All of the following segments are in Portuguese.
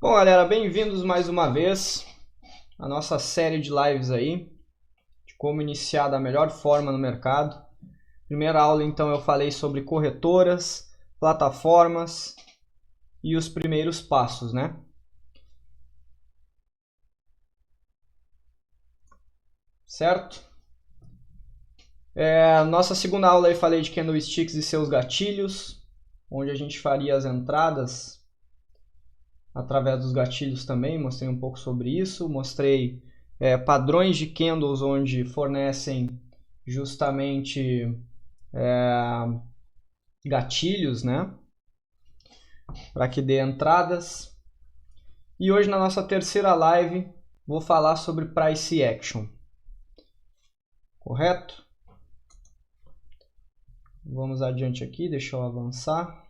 Bom, galera, bem-vindos mais uma vez à nossa série de lives aí, de como iniciar da melhor forma no mercado. Primeira aula, então, eu falei sobre corretoras, plataformas e os primeiros passos, né? Certo? Nossa segunda aula eu falei de candlesticks e seus gatilhos, onde a gente faria as entradas através dos gatilhos também, mostrei um pouco sobre isso, mostrei padrões de candles onde fornecem justamente gatilhos, né, para que dê entradas. E hoje na nossa terceira live vou falar sobre price action, correto? Vamos adiante aqui, deixa eu avançar.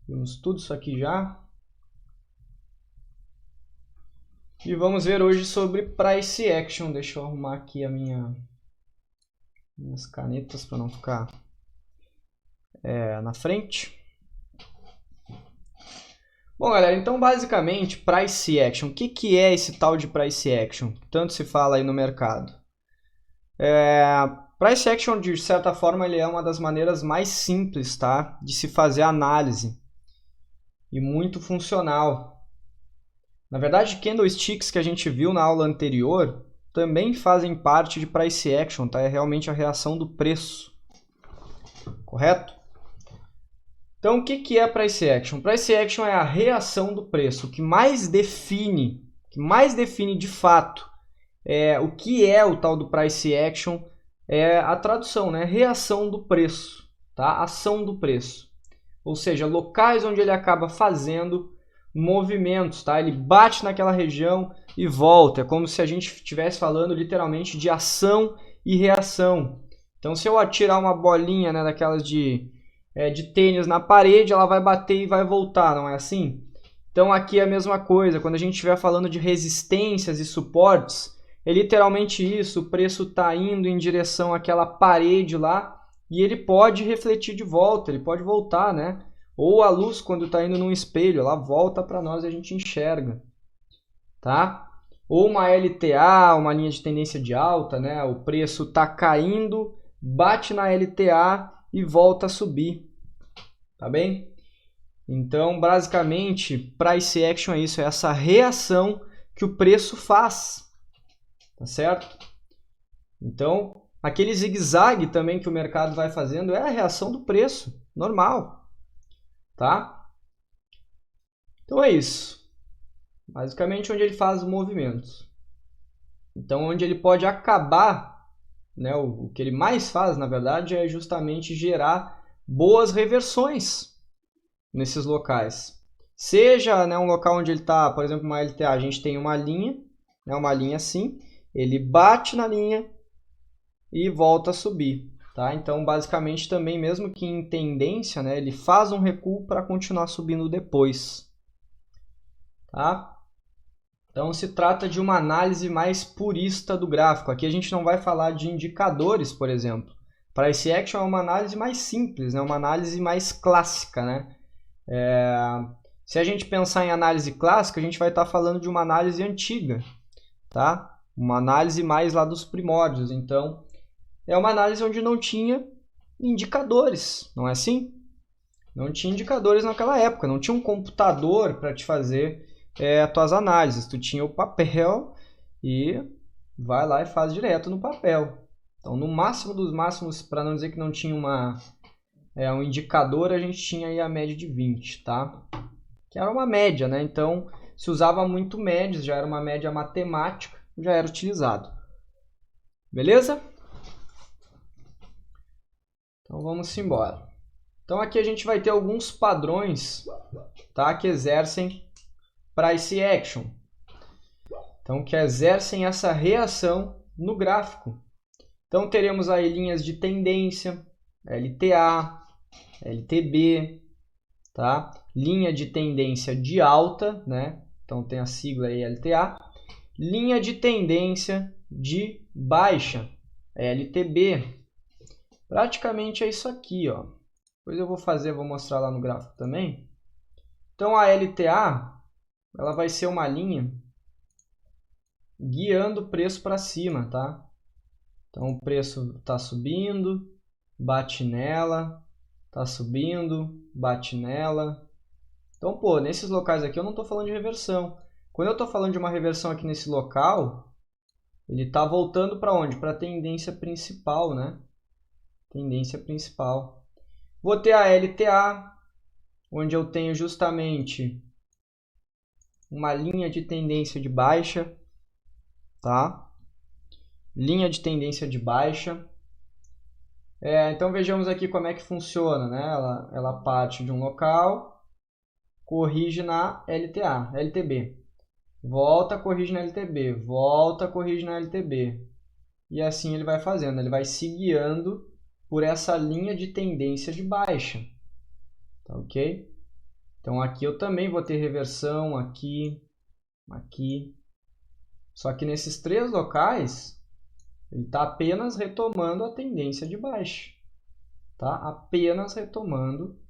Vimos tudo isso aqui já. E vamos ver hoje sobre price action. Deixa eu arrumar aqui minhas canetas para não ficar na frente. Bom, galera, então basicamente price action. O que é esse tal de price action? Tanto se fala aí no mercado. Price action, de certa forma, ele é uma das maneiras mais simples, tá, de se fazer análise. E muito funcional. Na verdade, candlesticks que a gente viu na aula anterior também fazem parte de price action, tá? É realmente a reação do preço, correto? Então, o que é price action? Price action é a reação do preço. O que mais define de fato o que é o tal do price action é a tradução, né? Reação do preço, tá? Ação do preço. Ou seja, locais onde ele acaba fazendo movimentos, tá? Ele bate naquela região e volta. É como se a gente estivesse falando literalmente de ação e reação. Então, se eu atirar uma bolinha, né, daquelas de tênis na parede, ela vai bater e vai voltar, não é assim? Então, aqui é a mesma coisa. Quando a gente estiver falando de resistências e suportes, é literalmente isso. O preço está indo em direção àquela parede lá e ele pode refletir de volta, ele pode voltar, né? Ou a luz, quando está indo num espelho, ela volta para nós e a gente enxerga, tá? Ou uma LTA, uma linha de tendência de alta, né? O preço está caindo, bate na LTA e volta a subir, tá bem? Então, basicamente, price action é isso, é essa reação que o preço faz, tá certo? Então, aquele zigue-zague também que o mercado vai fazendo é a reação do preço, normal, tá? Então é isso. Basicamente onde ele faz os movimentos. Então onde ele pode acabar, né, o que ele mais faz, na verdade, é justamente gerar boas reversões nesses locais. Seja, né, um local onde ele está, por exemplo, uma LTA, a gente tem uma linha, né, uma linha assim, ele bate na linha e volta a subir, tá? Então, basicamente, também, mesmo que em tendência, né, ele faz um recuo para continuar subindo depois, tá? Então, se trata de uma análise mais purista do gráfico. Aqui a gente não vai falar de indicadores, por exemplo. Price action é uma análise mais simples, né? Uma análise mais clássica, né? Se a gente pensar em análise clássica, a gente vai estar falando de uma análise antiga, tá? Uma análise mais lá dos primórdios. Então, é uma análise onde não tinha indicadores, não é assim? Não tinha indicadores naquela época, não tinha um computador para te fazer as tuas análises. Tu tinha o papel e vai lá e faz direto no papel. Então, no máximo dos máximos, para não dizer que não tinha um indicador, a gente tinha aí a média de 20, tá? Que era uma média, né? Então, se usava muito médias, já era uma média matemática, já era utilizado. Beleza? Então, vamos embora. Então, aqui a gente vai ter alguns padrões, tá, que exercem price action. Então, que exercem essa reação no gráfico. Então, teremos aí linhas de tendência, LTA, LTB, tá? Linha de tendência de alta, né? Então, tem a sigla aí LTA. Linha de tendência de baixa, LTB. Praticamente é isso aqui, ó. Depois eu vou mostrar lá no gráfico também. Então a LTA, ela vai ser uma linha guiando o preço para cima, tá? Então o preço está subindo, bate nela, está subindo, bate nela. Então, pô, nesses locais aqui eu não estou falando de reversão. Quando eu estou falando de uma reversão aqui nesse local, ele está voltando para onde? Para a tendência principal, né? Tendência principal. Vou ter a LTA, onde eu tenho justamente uma linha de tendência de baixa, tá? Linha de tendência de baixa. Então vejamos aqui como é que funciona, né? Ela parte de um local, corrige na LTA, LTB. Volta, corrige na LTB, volta, corrige na LTB. E assim ele vai fazendo, ele vai se guiando por essa linha de tendência de baixa. Tá ok? Então aqui eu também vou ter reversão, aqui, aqui. Só que nesses três locais, ele está apenas retomando a tendência de baixa. Tá? Apenas retomando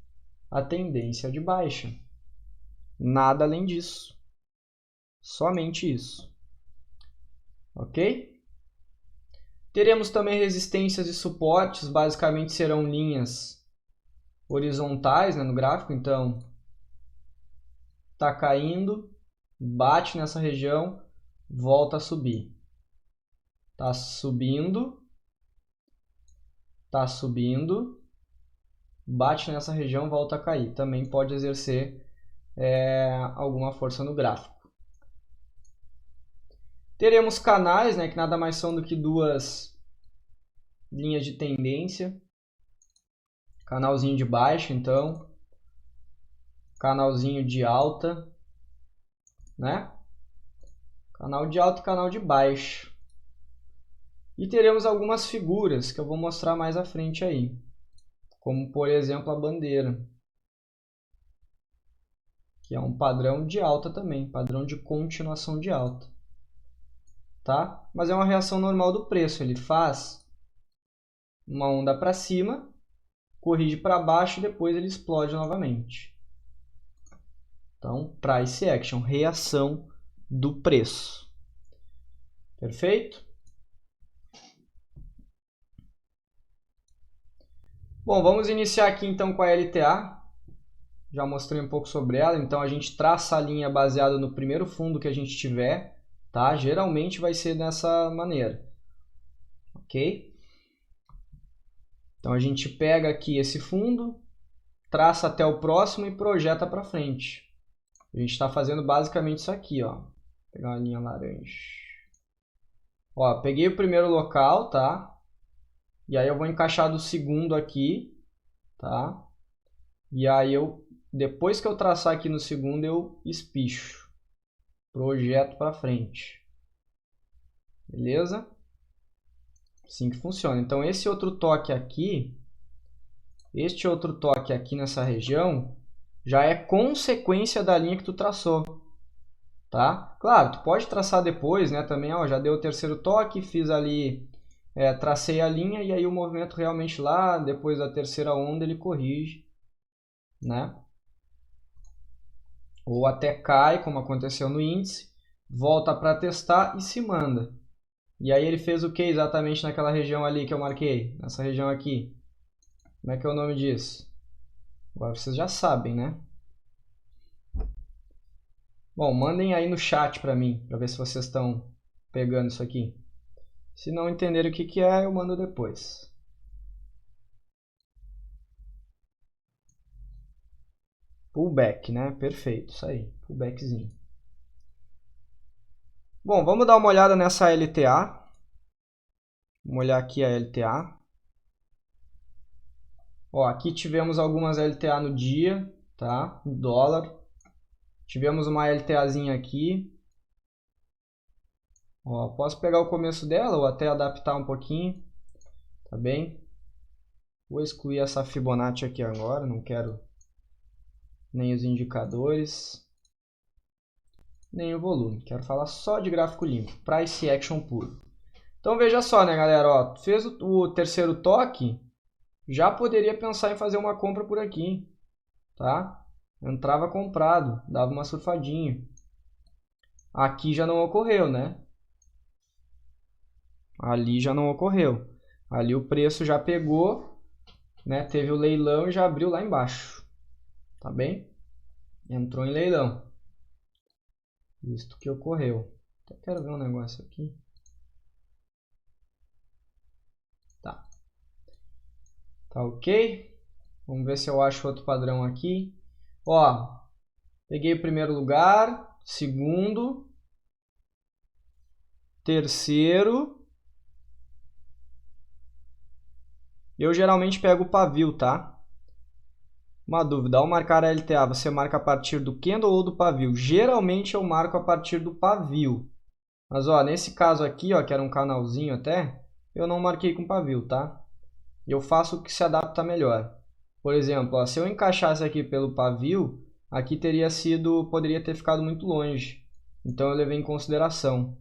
a tendência de baixa. Nada além disso. Somente isso. Ok? Teremos também resistências e suportes, basicamente serão linhas horizontais, né, no gráfico. Então, está caindo, bate nessa região, volta a subir. Está subindo, bate nessa região, volta a cair. Também pode exercer alguma força no gráfico. Teremos canais, né, que nada mais são do que duas linhas de tendência. Canalzinho de baixa, então. Canalzinho de alta, né? Canal de alta e canal de baixa. E teremos algumas figuras que eu vou mostrar mais à frente aí. Como, por exemplo, a bandeira. Que é um padrão de alta também. Padrão de continuação de alta. Tá? Mas é uma reação normal do preço. Ele faz uma onda para cima, corrige para baixo e depois ele explode novamente. Então, price action, reação do preço. Perfeito? Bom, vamos iniciar aqui então com a LTA. Já mostrei um pouco sobre ela. Então, a gente traça a linha baseada no primeiro fundo que a gente tiver. Tá? Geralmente vai ser dessa maneira. Ok? Então, a gente pega aqui esse fundo, traça até o próximo e projeta para frente. A gente está fazendo basicamente isso aqui, ó. Vou pegar uma linha laranja. Ó, peguei o primeiro local, tá? E aí eu vou encaixar do segundo aqui, tá? E aí depois que eu traçar aqui no segundo, eu espicho. Projeto para frente. Beleza? Assim que funciona. Então esse outro toque aqui, nessa região, já é consequência da linha que tu traçou. Tá? Claro, tu pode traçar depois, né? Também, ó, já deu o terceiro toque, fiz ali, tracei a linha e aí o movimento realmente lá, depois da terceira onda, ele corrige, né? Ou até cai, como aconteceu no índice, volta para testar e se manda. E aí ele fez o que exatamente naquela região ali que eu marquei? Nessa região aqui. Como é que é o nome disso? Agora vocês já sabem, né? Bom, mandem aí no chat para mim, para ver se vocês estão pegando isso aqui. Se não entenderem o que é, eu mando depois. Pullback, né? Perfeito, isso aí. Pullbackzinho. Bom, vamos dar uma olhada nessa LTA. Vamos olhar aqui a LTA. Ó, aqui tivemos algumas LTA no dia, tá? No dólar. Tivemos uma LTAzinha aqui. Ó, posso pegar o começo dela ou até adaptar um pouquinho. Tá bem? Vou excluir essa Fibonacci aqui agora, não quero nem os indicadores, nem o volume. Quero falar só de gráfico limpo, price action puro. Então veja só, né, galera? Ó, fez o terceiro toque, já poderia pensar em fazer uma compra por aqui, tá? entrava comprado, dava uma surfadinha. Aqui já não ocorreu, né? Ali já não ocorreu. Ali o preço já pegou, né? Teve o leilão e já abriu lá embaixo. Tá bem? Entrou em leilão. Isto que ocorreu. Até quero ver um negócio aqui. Tá. Tá ok? Vamos ver se eu acho outro padrão aqui. Ó, peguei o primeiro lugar, segundo, terceiro. Eu geralmente pego o pavio, tá? Uma dúvida, ao marcar a LTA, você marca a partir do candle ou do pavio? Geralmente eu marco a partir do pavio. Mas ó, nesse caso aqui, ó, que era um canalzinho até, eu não marquei com pavio, tá? Eu faço o que se adapta melhor. Por exemplo, ó, se eu encaixasse aqui pelo pavio, aqui poderia ter ficado muito longe. Então eu levei em consideração,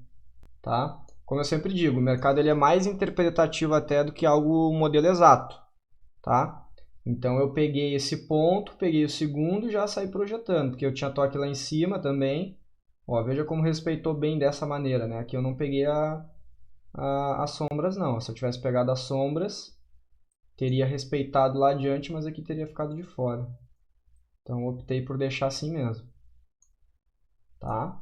tá? Como eu sempre digo, o mercado ele é mais interpretativo até do que algo modelo exato, tá? Então eu peguei esse ponto, peguei o segundo e já saí projetando, porque eu tinha toque lá em cima também. Ó, veja como respeitou bem dessa maneira, né? Aqui eu não peguei as sombras não. Se eu tivesse pegado as sombras, teria respeitado lá adiante, mas aqui teria ficado de fora. Então optei por deixar assim mesmo. Tá?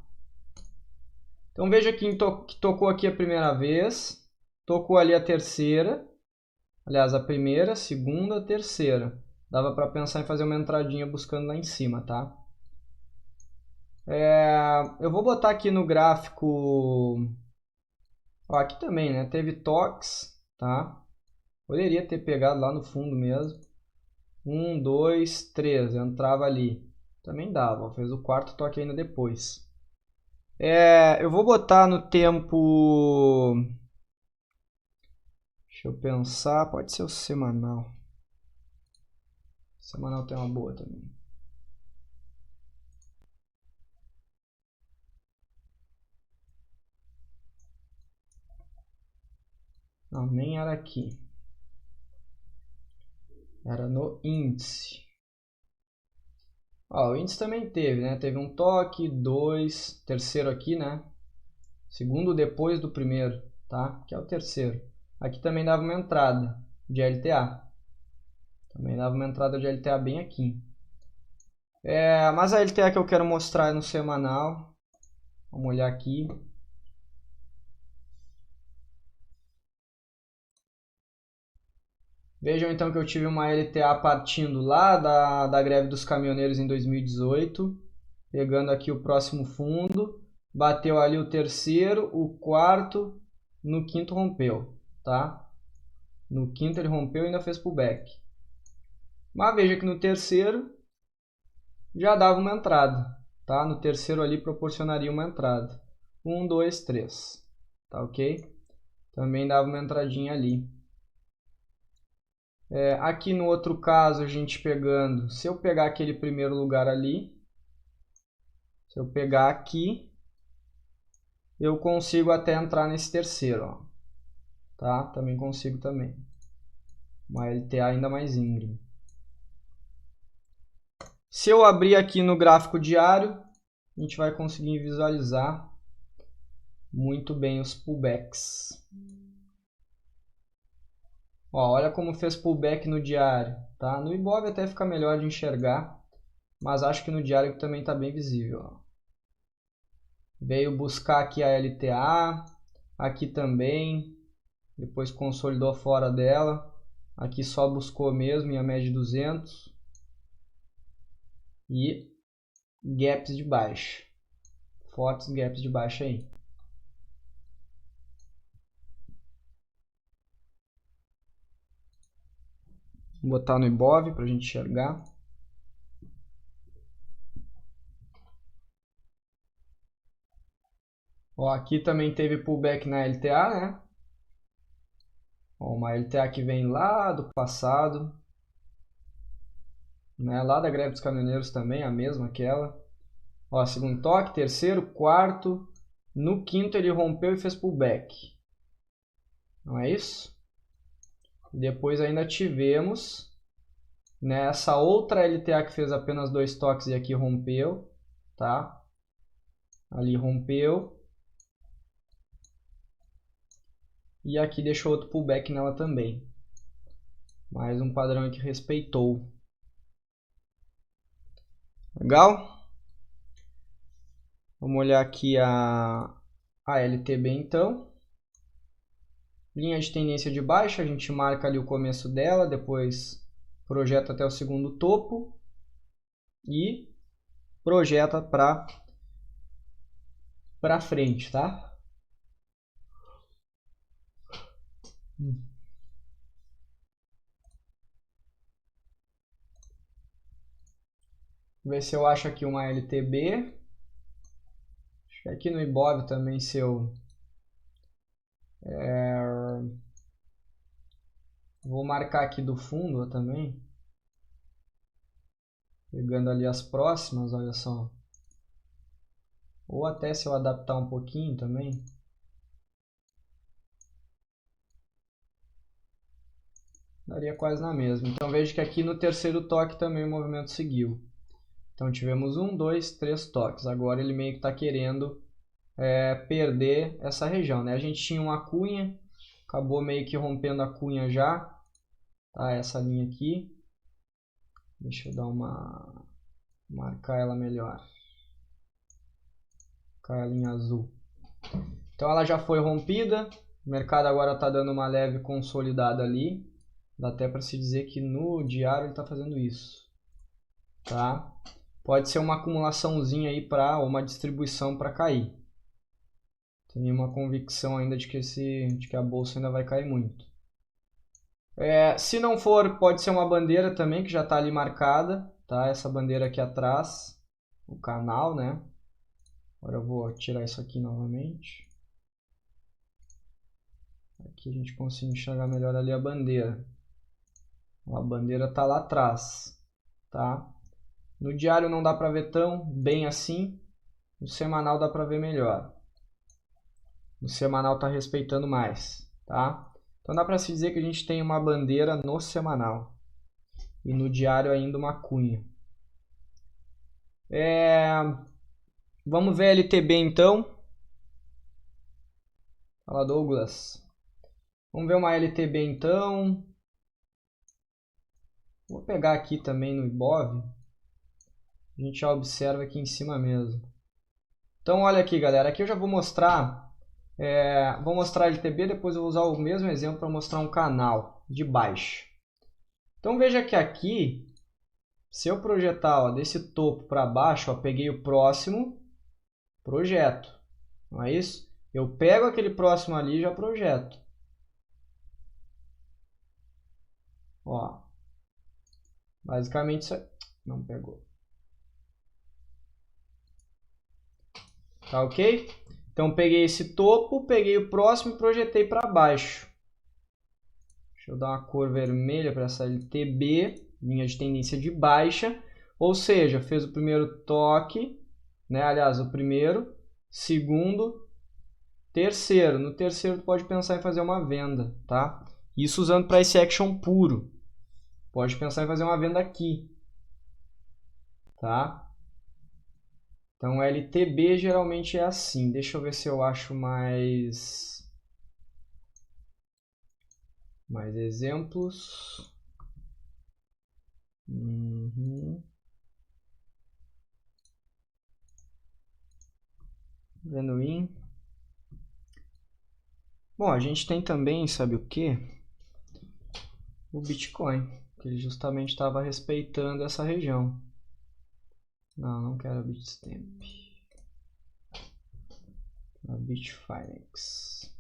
Então veja que tocou aqui a primeira vez, tocou ali a terceira. Aliás, a primeira, segunda, terceira. Dava para pensar em fazer uma entradinha buscando lá em cima, tá? Eu vou botar aqui no gráfico... Ó, aqui também, né? Teve toques, tá? Poderia ter pegado lá no fundo mesmo. 1, 2, 3. Entrava ali. Também dava. Ó, fez o quarto toque ainda depois. Eu vou botar no tempo... Deixa eu pensar. Pode ser o semanal. Semanal tem uma boa também. Não, nem era aqui. Era no índice. Ó, o índice também teve, né? Teve um toque, dois, terceiro aqui, né? Segundo depois do primeiro, tá? Que é o terceiro. Aqui também dava uma entrada de LTA. Também dava uma entrada de LTA bem aqui. Mas a LTA que eu quero mostrar é no semanal. Vamos olhar aqui. Vejam então que eu tive uma LTA partindo lá da greve dos caminhoneiros em 2018. Pegando aqui o próximo fundo. Bateu ali o terceiro, o quarto, no quinto rompeu, tá? No quinto ele rompeu e ainda fez pullback. Mas veja que no terceiro já dava uma entrada, tá? No terceiro ali proporcionaria uma entrada. 1, 2, 3, tá ok? Também dava uma entradinha ali. Aqui no outro caso, a gente pegando, se eu pegar aquele primeiro lugar ali, se eu pegar aqui, eu consigo até entrar nesse terceiro, ó. Tá? Também consigo também. Uma LTA ainda mais íngreme. Se eu abrir aqui no gráfico diário, a gente vai conseguir visualizar muito bem os pullbacks. Ó, olha como fez pullback no diário. Tá? No Ibov até fica melhor de enxergar, mas acho que no diário também está bem visível. Ó. Veio buscar aqui a LTA, aqui também, depois consolidou fora dela. Aqui só buscou mesmo em a média de 200. E gaps de baixa. Fortes gaps de baixa aí. Vou botar no Ibov para a gente enxergar. Ó, aqui também teve pullback na LTA, né? Ó, uma LTA que vem lá do passado. Né? Lá da greve dos caminhoneiros também, a mesma aquela. Ó, segundo toque, terceiro, quarto. No quinto ele rompeu e fez pullback. Não é isso? Depois ainda tivemos Nessa outra LTA que fez apenas 2 toques e aqui rompeu, tá? Ali rompeu. E aqui deixou outro pullback nela também. Mais um padrão que respeitou. Legal? Vamos olhar aqui a LTB então. Linha de tendência de baixa, a gente marca ali o começo dela, depois projeta até o segundo topo e projeta para frente, tá? Ver se eu acho aqui uma LTB. Acho que aqui no Ibov também, se eu... Vou marcar aqui do fundo também. Pegando ali as próximas, olha só. Ou até se eu adaptar um pouquinho também. Daria quase na mesma. Então veja que aqui no terceiro toque também o movimento seguiu. Então tivemos 1, 2, 3 toques. Agora ele meio que está querendo perder essa região, né? A gente tinha uma cunha, acabou meio que rompendo a cunha já, tá? Essa linha aqui, deixa eu dar marcar ela melhor, marcar a linha azul. Então ela já foi rompida, o mercado agora está dando uma leve consolidada ali, dá até para se dizer que no diário ele está fazendo isso, tá? Pode ser uma acumulaçãozinha aí ou uma distribuição para cair. Tenho uma convicção ainda de que a bolsa ainda vai cair muito. Se não for, pode ser uma bandeira também que já está ali marcada, tá? Essa bandeira aqui atrás, o canal, né? Agora eu vou tirar isso aqui novamente. Aqui a gente consegue enxergar melhor ali a bandeira. A bandeira está lá atrás, tá? No diário não dá para ver tão bem assim, no semanal dá para ver melhor. No semanal está respeitando mais, tá? Então dá para se dizer que a gente tem uma bandeira no semanal e no diário ainda uma cunha. Vamos ver a LTB então. Fala, Douglas. Vamos ver uma LTB então. Vou pegar aqui também no Ibov. A gente já observa aqui em cima mesmo. Então olha aqui, galera. Aqui eu já vou mostrar. Vou mostrar a LTB, depois eu vou usar o mesmo exemplo para mostrar um canal de baixa. Então veja que aqui, se eu projetar desse topo para baixo, peguei o próximo, projeto. Não é isso? Eu pego aquele próximo ali e já projeto. Ó, basicamente isso aí. Não pegou. Tá ok? Então peguei esse topo, peguei o próximo e projetei para baixo. Deixa eu dar uma cor vermelha para essa LTB, linha de tendência de baixa. Ou seja, fez o primeiro toque, né? Aliás, o primeiro, segundo, terceiro. No terceiro tu pode pensar em fazer uma venda, tá? Isso usando price action puro. Pode pensar em fazer uma venda aqui, tá? Então LTB geralmente é assim. Deixa eu ver se eu acho mais exemplos. Vendo in. Bom, a gente tem também, sabe o que? O Bitcoin, que ele justamente estava respeitando essa região. Não quero a Bitstamp. A Bitfinex.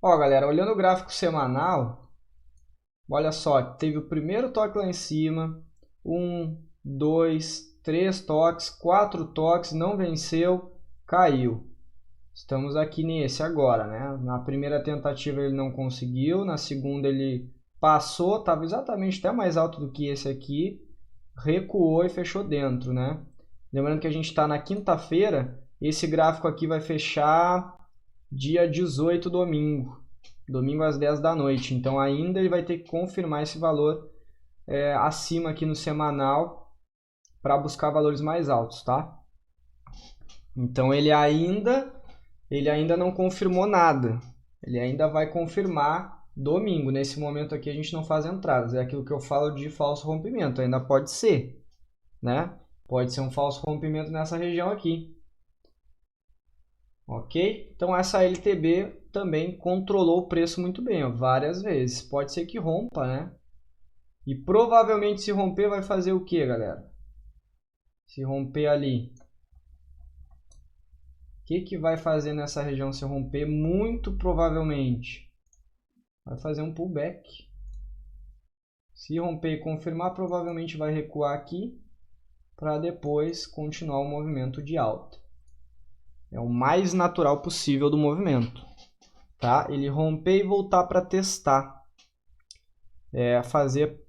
Ó, galera, olhando o gráfico semanal, olha só, teve o primeiro toque lá em cima, 1, 2, 3 toques, 4 toques, não venceu, caiu. Estamos aqui nesse agora, né? Na primeira tentativa ele não conseguiu, na segunda ele passou, estava exatamente até mais alto do que esse aqui, recuou e fechou dentro, né? Lembrando que a gente está na quinta-feira, esse gráfico aqui vai fechar dia 18, domingo, Domingo às 10 da noite. Então ainda ele vai ter que confirmar esse valor acima aqui no semanal para buscar valores mais altos, tá? Então ele ainda não confirmou nada. Ele ainda vai confirmar domingo. Nesse momento aqui a gente não faz entradas. É aquilo que eu falo de falso rompimento. Ainda pode ser, né? Pode ser um falso rompimento nessa região aqui. Ok? Então essa LTB também controlou o preço muito bem, ó, várias vezes. Pode ser que rompa, né? E provavelmente se romper vai fazer o que, galera? Se romper ali. O que vai fazer nessa região se romper? Muito provavelmente vai fazer um pullback. Se romper e confirmar, provavelmente vai recuar aqui para depois continuar o movimento de alta. É o mais natural possível do movimento, tá? Ele romper e voltar para testar.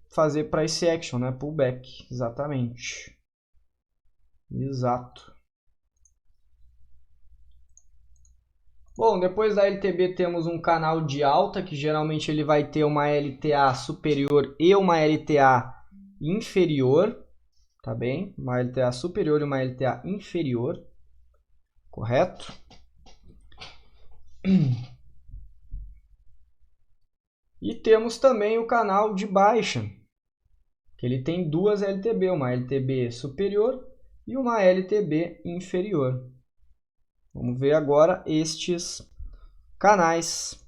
Fazer price action, né? Pullback, exatamente. Exato. Bom, depois da LTB temos um canal de alta, que geralmente ele vai ter uma LTA superior e uma LTA inferior, tá bem? Uma LTA superior e uma LTA inferior, correto? E temos também o canal de baixa, que ele tem duas LTB, uma LTB superior e uma LTB inferior. Vamos ver agora estes canais.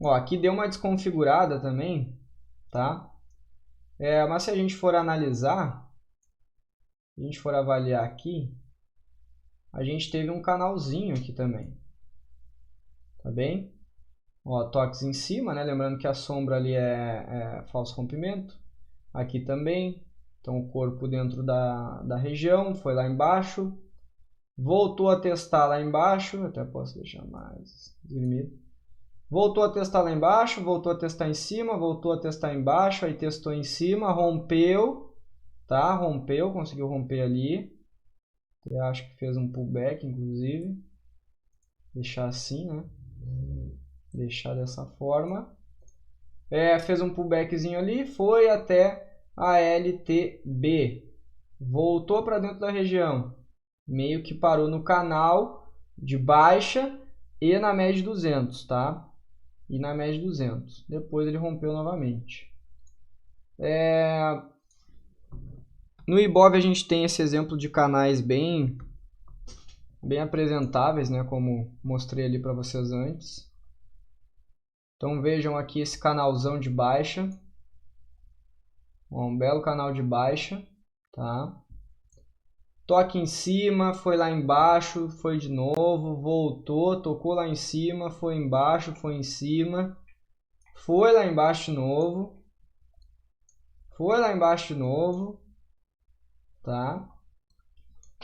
Ó, aqui deu uma desconfigurada também, tá? Mas se a gente for analisar, se a gente for avaliar aqui, a gente teve um canalzinho aqui também, tá bem? Ó, toques em cima, né? Lembrando que a sombra ali é falso rompimento. Aqui também. Então o corpo dentro da região, foi lá embaixo. Voltou a testar lá embaixo. Até posso deixar mais esgrimido. Voltou a testar lá embaixo, voltou a testar em cima, voltou a testar embaixo, aí testou em cima, rompeu, tá? Rompeu, conseguiu romper ali. Eu acho que fez um pullback, inclusive. Deixar assim, né? Deixar dessa forma. Fez um pullbackzinho ali, foi até a LTB. Voltou para dentro da região. Meio que parou no canal de baixa e na média de 200, tá? E na média de 200. Depois ele rompeu novamente. No Ibov a gente tem esse exemplo de canais bem apresentáveis, né? Como mostrei ali para vocês antes. Então vejam aqui esse canalzão de baixa. Um belo canal de baixa, tá? Toque em cima, foi lá embaixo, foi de novo, voltou, tocou lá em cima, foi embaixo, foi em cima, foi lá embaixo de novo, foi lá embaixo de novo, tá?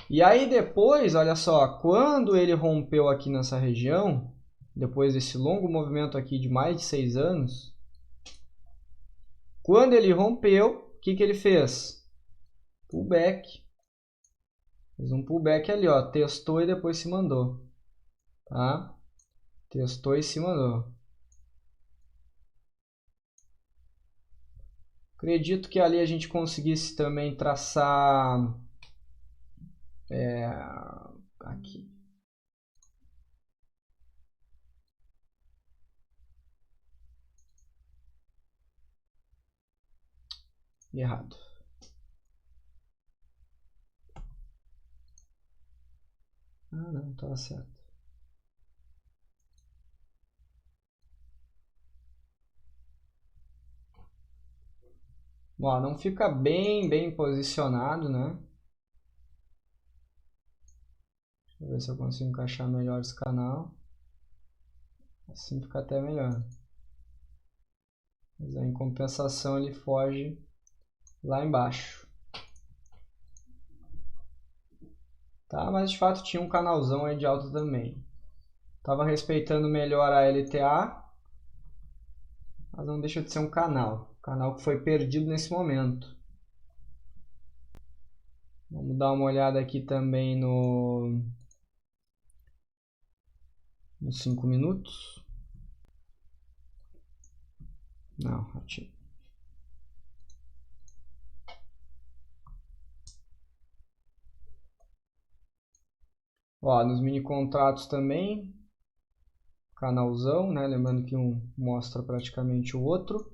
E aí depois, olha só, quando ele rompeu aqui nessa região, depois desse longo movimento aqui de mais de 6 anos, quando ele rompeu, o que ele fez? Pullback. Fez um pullback ali, ó, testou e depois se mandou, tá? Testou e se mandou. Acredito que ali a gente conseguisse também traçar aqui. Errado. Ah, não, estava certo. Ó, não fica bem posicionado, né? Deixa eu ver se eu consigo encaixar melhor esse canal. Assim fica até melhor. Mas aí, em compensação ele foge lá embaixo. Tá? Mas de fato tinha um canalzão aí de alta também. Tava respeitando melhor a LTA, mas não deixa de ser um canal. Canal que foi perdido nesse momento. Vamos dar uma olhada aqui também Uns 5 minutos. Não, ativo. Ó, nos mini contratos também, canalzão, né? Lembrando que um mostra praticamente o outro.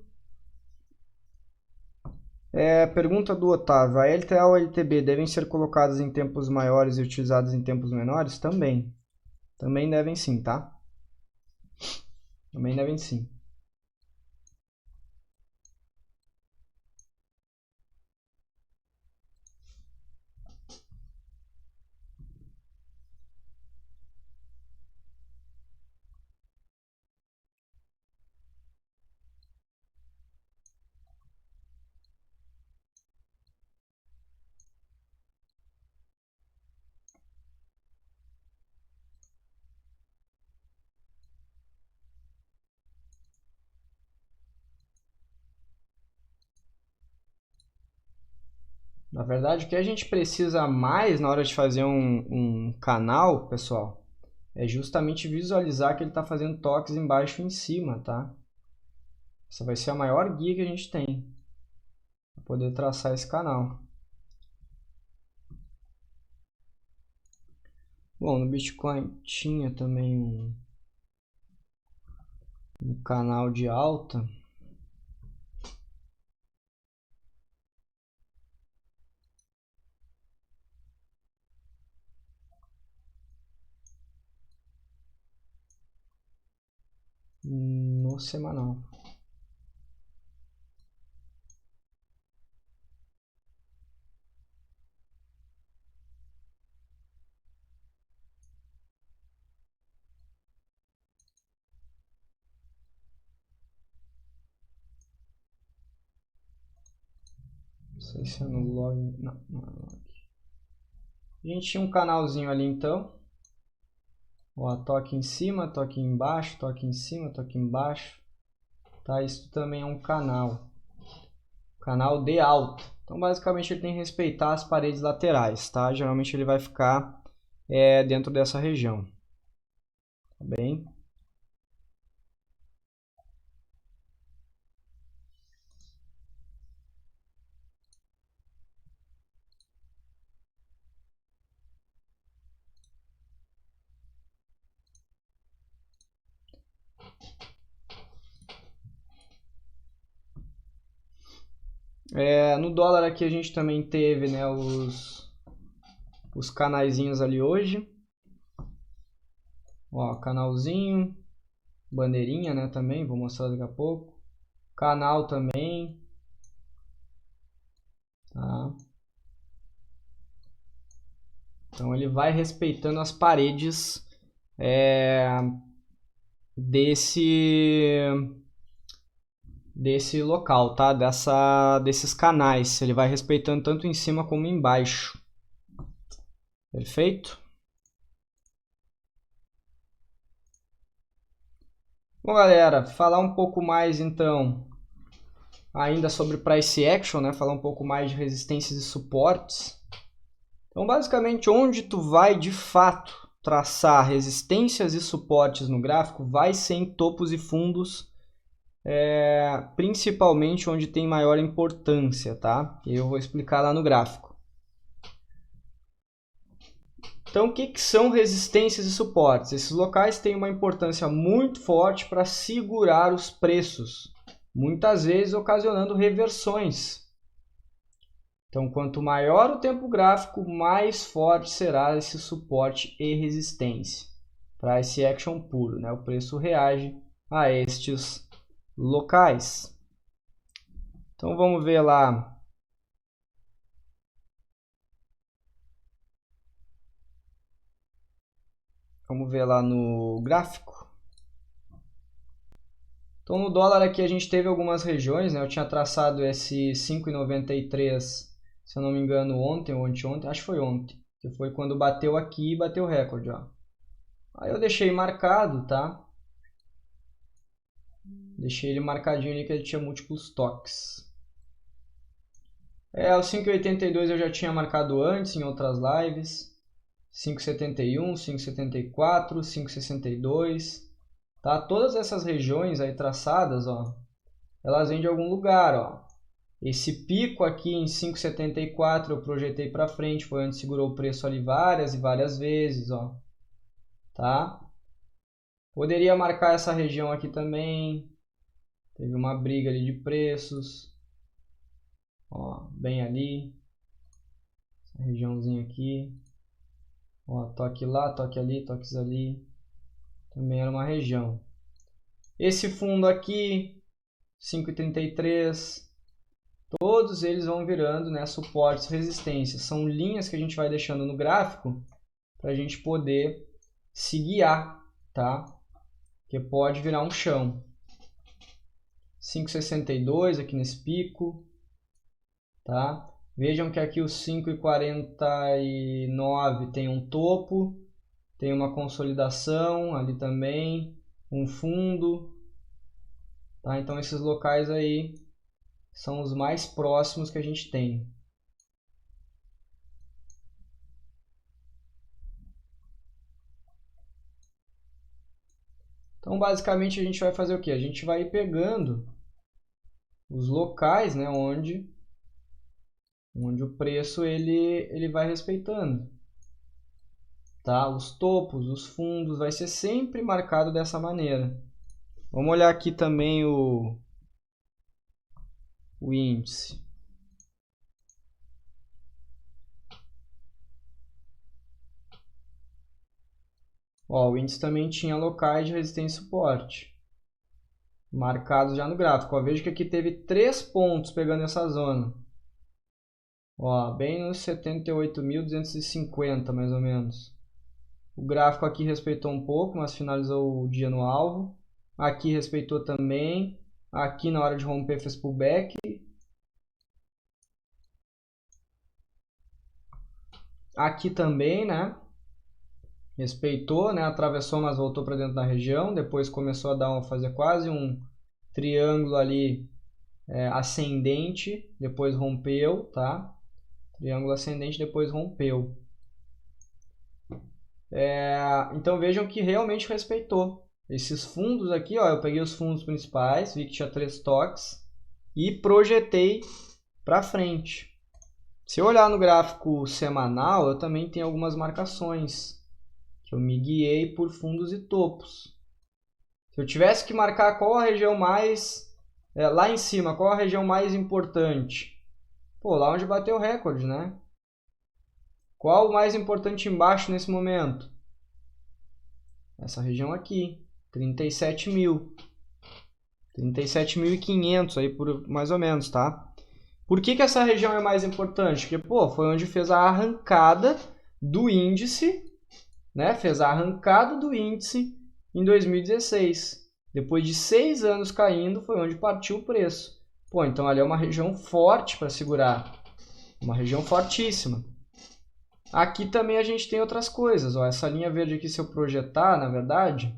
Pergunta do Otávio: a LTA ou a LTB devem ser colocadas em tempos maiores e utilizadas em tempos menores? Também. Também devem sim, tá? Também devem sim. Na verdade, o que a gente precisa mais na hora de fazer um canal, pessoal, é justamente visualizar que ele está fazendo toques embaixo e em cima, tá? Essa vai ser a maior guia que a gente tem para poder traçar esse canal. Bom, no Bitcoin tinha também um canal de alta. No semanal. Não sei se é no log. Não, não é log. A gente tinha um canalzinho ali então. Ó, toque em cima, toque embaixo, toque em cima, toque embaixo. Tá? Isso também é um canal. Canal de alta. Então, basicamente, ele tem que respeitar as paredes laterais, tá? Geralmente ele vai ficar dentro dessa região. Tá bem? No dólar aqui a gente também teve, né, os canaizinhos ali hoje. Ó, canalzinho, bandeirinha, né, também, vou mostrar daqui a pouco. Canal também. Tá? Então ele vai respeitando as paredes desse local, tá? Desses canais. Ele vai respeitando tanto em cima como embaixo. Perfeito? Bom, galera, falar um pouco mais então ainda sobre price action, né? Falar um pouco mais de resistências e suportes. Então, basicamente, onde tu vai de fato traçar resistências e suportes no gráfico vai ser em topos e fundos, principalmente onde tem maior importância, tá? Eu vou explicar lá no gráfico. Então, o que são resistências e suportes? Esses locais têm uma importância muito forte para segurar os preços, muitas vezes ocasionando reversões. Então, quanto maior o tempo gráfico, mais forte será esse suporte e resistência. Price action puro, né? O preço reage a estes locais. Então, vamos ver lá. Vamos ver lá no gráfico. Então, no dólar aqui a gente teve algumas regiões, né? Eu tinha traçado esse 5,93, se eu não me engano, ontem ou anteontem. Acho que foi ontem. Que foi quando bateu aqui e bateu o recorde, ó. Aí eu deixei marcado, tá? Deixei ele marcadinho ali que ele tinha múltiplos toques. O 5,82 eu já tinha marcado antes em outras lives. 5,71, 5,74, 5,62, tá? Todas essas regiões aí traçadas, ó, elas vêm de algum lugar, ó. Esse pico aqui em 5,74 eu projetei para frente, foi onde segurou o preço ali várias e várias vezes, ó, tá? Poderia marcar essa região aqui também, teve uma briga ali de preços, ó, bem ali, essa regiãozinha aqui, ó, toque lá, toque ali, toques ali, também era uma região. Esse fundo aqui, 5,33, todos eles vão virando, né, suportes, resistências. São linhas que a gente vai deixando no gráfico para a gente poder se guiar, tá? Que pode virar um chão. 5,62 aqui nesse pico, tá? Vejam que aqui o 5,49 tem um topo, tem uma consolidação ali também, um fundo, tá? Então esses locais aí são os mais próximos que a gente tem. Então, basicamente, a gente vai fazer o quê? A gente vai ir pegando os locais, né, onde o preço ele vai respeitando. Tá? Os topos, os fundos, vai ser sempre marcado dessa maneira. Vamos olhar aqui também o índice. Ó, o índice também tinha locais de resistência e suporte marcados já no gráfico. Ó, veja que aqui teve 3 pontos pegando essa zona. Ó, bem nos 78.250 mais ou menos. O gráfico aqui respeitou um pouco, mas finalizou o dia no alvo. Aqui respeitou também. Aqui na hora de romper fez pullback. Aqui também, né? Respeitou, né? Atravessou, mas voltou para dentro da região. Depois começou a fazer quase um triângulo ali ascendente. Depois rompeu, tá? Triângulo ascendente, depois rompeu. Então vejam que realmente respeitou. Esses fundos aqui, ó, eu peguei os fundos principais, vi que tinha 3 toques e projetei para frente. Se eu olhar no gráfico semanal, eu também tenho algumas marcações, que eu me guiei por fundos e topos. Se eu tivesse que marcar qual a região mais, lá em cima, qual a região mais importante? Pô, lá onde bateu o recorde, né? Qual o mais importante embaixo nesse momento? Essa região aqui, 37 mil. 37.500 aí, mais ou menos, tá? Por que essa região é mais importante? Porque, pô, foi onde fez a arrancada do índice, né? Fez a arrancada do índice em 2016. Depois de 6 anos caindo, foi onde partiu o preço. Pô, então ali é uma região forte para segurar. Uma região fortíssima. Aqui também a gente tem outras coisas. Ó, essa linha verde aqui, se eu projetar, na verdade,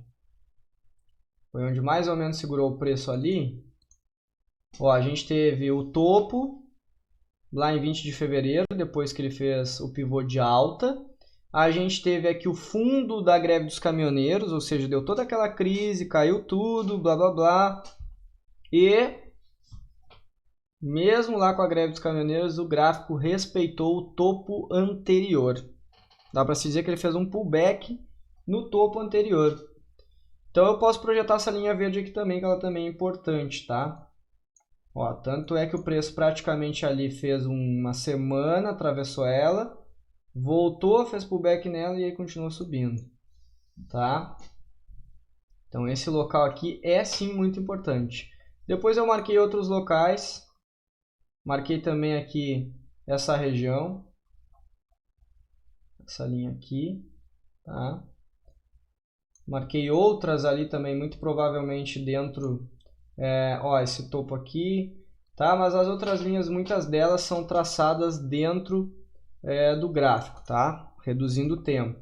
foi onde mais ou menos segurou o preço ali. Ó, a gente teve o topo lá em 20 de fevereiro, depois que ele fez o pivô de alta. A gente teve aqui o fundo da greve dos caminhoneiros, ou seja, deu toda aquela crise, caiu tudo, blá blá blá. E mesmo lá com a greve dos caminhoneiros, o gráfico respeitou o topo anterior. Dá para se dizer que ele fez um pullback no topo anterior. Então eu posso projetar essa linha verde aqui também, que ela também é importante, tá? Ó, tanto é que o preço praticamente ali fez uma semana, atravessou ela, voltou, fez pullback nela e aí continuou subindo, tá? Então esse local aqui é sim muito importante. Depois eu marquei outros locais, marquei também aqui essa região, essa linha aqui, tá? Marquei outras ali também, muito provavelmente dentro, ó, esse topo aqui, tá? Mas as outras linhas, muitas delas são traçadas dentro do gráfico, tá? Reduzindo o tempo.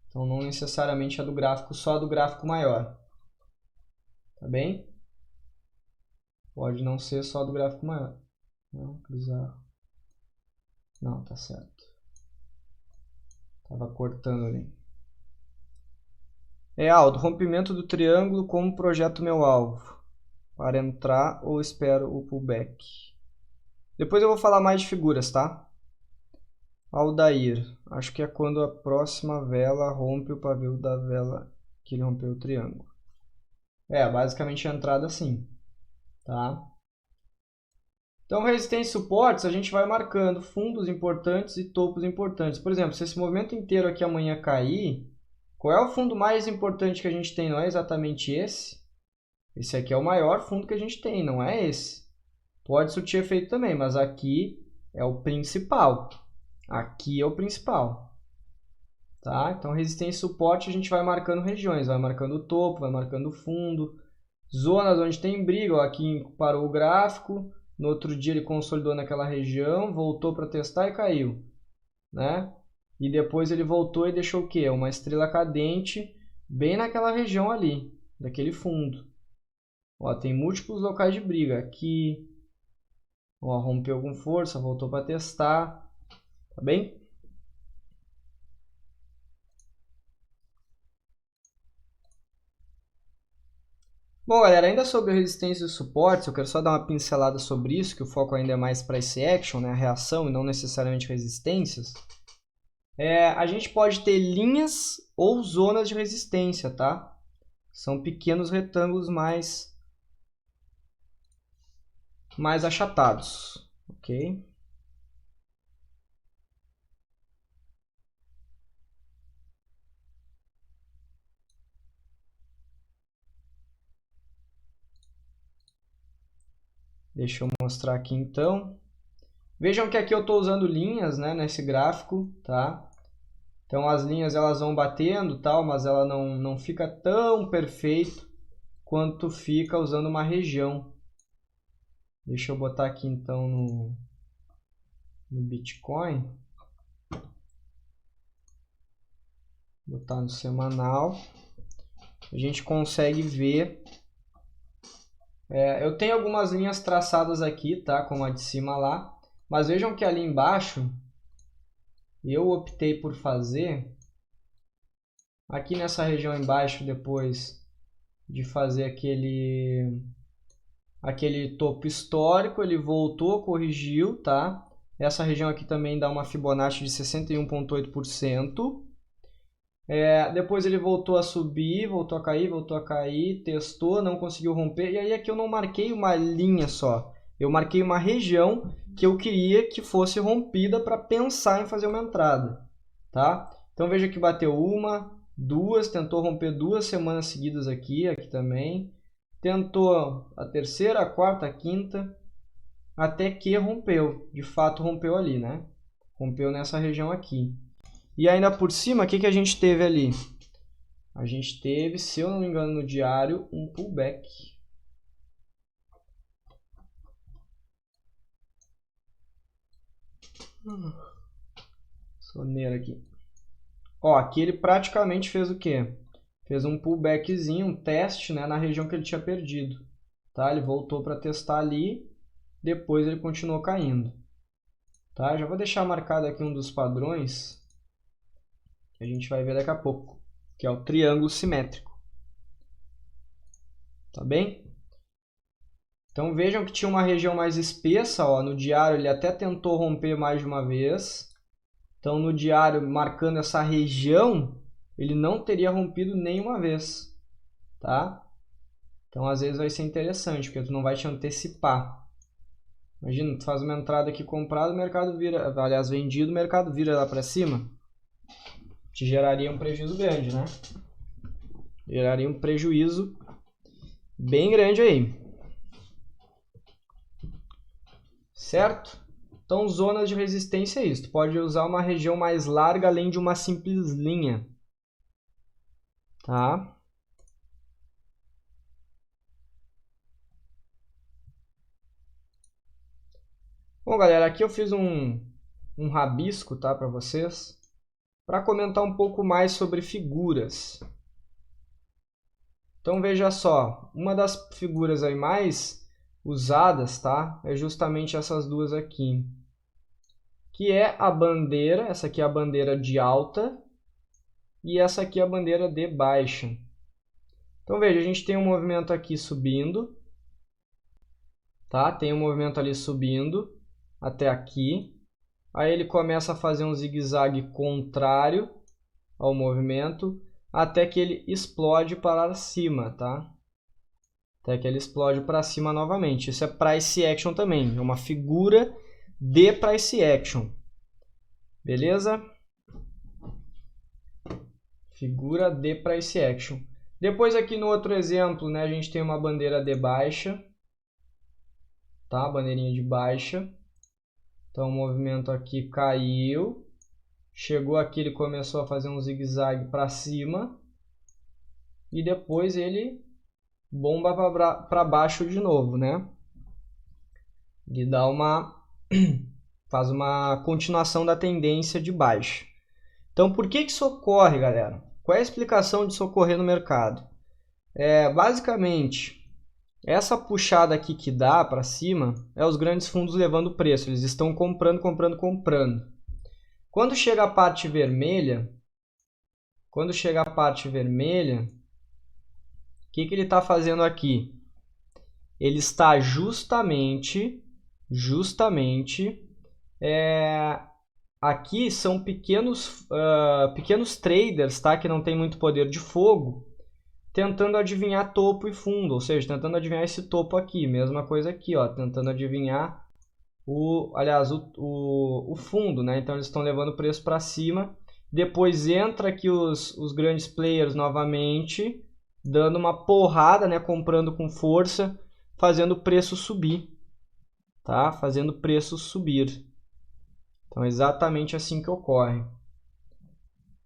Então não necessariamente é do gráfico, só do gráfico maior. Tá bem? Pode não ser só do gráfico maior. Não, cruzar. Não, tá certo. Tava cortando ali. Aldo, rompimento do triângulo, como projeto meu alvo? Para entrar ou espero o pullback? Depois eu vou falar mais de figuras, tá? Aldair, acho que é quando a próxima vela rompe o pavio da vela que ele rompeu o triângulo. Basicamente a entrada assim, tá? Então, resistência e suportes, a gente vai marcando fundos importantes e topos importantes. Por exemplo, se esse movimento inteiro aqui amanhã cair, qual é o fundo mais importante que a gente tem? Não é exatamente esse. Esse aqui é o maior fundo que a gente tem, não é esse. Pode surtir efeito também, mas aqui é o principal. Aqui é o principal. Tá? Então, resistência e suporte, a gente vai marcando regiões. Vai marcando o topo, vai marcando o fundo. Zonas onde tem briga. Ó, aqui parou o gráfico. No outro dia ele consolidou naquela região, voltou para testar e caiu, né? E depois ele voltou e deixou o quê? Uma estrela cadente bem naquela região ali, daquele fundo. Ó, tem múltiplos locais de briga. Aqui, ó, rompeu com força, voltou para testar, tá bem? Bom, galera, ainda sobre resistência e suportes, eu quero só dar uma pincelada sobre isso, que o foco ainda é mais price action, né, a reação, e não necessariamente resistências. A gente pode ter linhas ou zonas de resistência, tá? São pequenos retângulos mais achatados, ok? Deixa eu mostrar aqui então. Vejam que aqui eu estou usando linhas, né, nesse gráfico, tá? Então as linhas elas vão batendo, tal, mas ela não fica tão perfeito quanto fica usando uma região. Deixa eu botar aqui então no Bitcoin. Botar no semanal. A gente consegue ver. Eu tenho algumas linhas traçadas aqui, tá? Como a de cima lá. Mas vejam que ali embaixo eu optei por fazer aqui nessa região embaixo, depois de fazer aquele topo histórico, ele voltou, corrigiu, tá? Essa região aqui também dá uma Fibonacci de 61,8%. Depois ele voltou a subir, voltou a cair, testou, não conseguiu romper. E aí aqui eu não marquei uma linha só. Eu marquei uma região que eu queria que fosse rompida para pensar em fazer uma entrada, tá? Então veja que bateu uma, duas, tentou romper 2 semanas seguidas aqui também. Tentou a terceira, a quarta, a quinta, até que rompeu. De fato rompeu ali, né? Rompeu nessa região aqui. E ainda por cima, o que a gente teve ali? A gente teve, se eu não me engano, no diário, um pullback. Soneira aqui. Ó, aqui ele praticamente fez o quê? Fez um pullbackzinho, um teste, né, na região que ele tinha perdido. Tá? Ele voltou para testar ali, depois ele continuou caindo. Tá? Já vou deixar marcado aqui um dos padrões que a gente vai ver daqui a pouco, que é o triângulo simétrico. Tá bem? Então vejam que tinha uma região mais espessa, ó, no diário ele até tentou romper mais de uma vez. Então no diário, marcando essa região, ele não teria rompido nenhuma vez, tá? Então às vezes vai ser interessante, porque tu não vai te antecipar. Imagina, tu faz uma entrada aqui comprado, o mercado vira, aliás, vendido, o mercado vira lá para cima. Te geraria um prejuízo grande, né? Geraria um prejuízo bem grande aí. Certo? Então, zonas de resistência é isso. Tu pode usar uma região mais larga além de uma simples linha. Tá? Bom, galera, aqui eu fiz um rabisco, tá, para vocês, para comentar um pouco mais sobre figuras. Então, veja só, uma das figuras aí mais usadas, tá, é justamente essas duas aqui, que é a bandeira, essa aqui é a bandeira de alta, e essa aqui é a bandeira de baixa. Então veja, a gente tem um movimento aqui subindo, tá? Tem um movimento ali subindo até aqui. Aí ele começa a fazer um zigue-zague contrário ao movimento até que ele explode para cima, tá? Até que ele explode para cima novamente. Isso é price action também, é uma figura de price action. Beleza? Figura de price action. Depois aqui no outro exemplo, né, a gente tem uma bandeira de baixa, tá? Bandeirinha de baixa. Então o movimento aqui caiu, chegou aqui, ele começou a fazer um zigue-zague para cima e depois ele bomba para baixo de novo, né? Ele dá faz uma continuação da tendência de baixa. Então por que isso ocorre, galera? Qual é a explicação disso ocorrer no mercado? Basicamente, essa puxada aqui que dá para cima é os grandes fundos levando o preço. Eles estão comprando, comprando, comprando. Quando chega a parte vermelha, o que ele está fazendo aqui? Ele está justamente aqui são pequenos traders, tá? Que não tem muito poder de fogo, tentando adivinhar topo e fundo, ou seja, tentando adivinhar esse topo aqui, mesma coisa aqui, ó, tentando adivinhar o fundo, né? Então eles estão levando o preço para cima, depois entra aqui os grandes players novamente, dando uma porrada, né? Comprando com força, fazendo o preço subir, tá? Fazendo o preço subir. Então é exatamente assim que ocorre.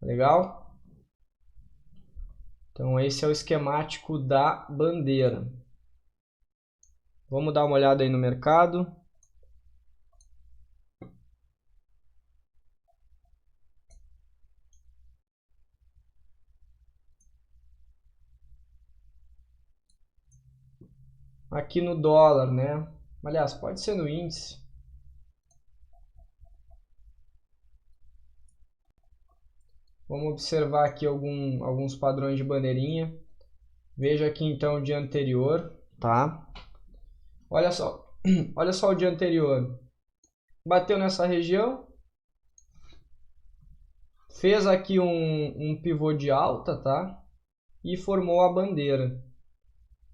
Legal? Então esse é o esquemático da bandeira. Vamos dar uma olhada aí no mercado. Aqui no dólar, né? Aliás, pode ser no índice. Vamos observar aqui alguns padrões de bandeirinha. Veja aqui então o dia anterior, tá? Olha só, olha só o dia anterior. Bateu nessa região, fez aqui um pivô de alta, tá? E formou a bandeira.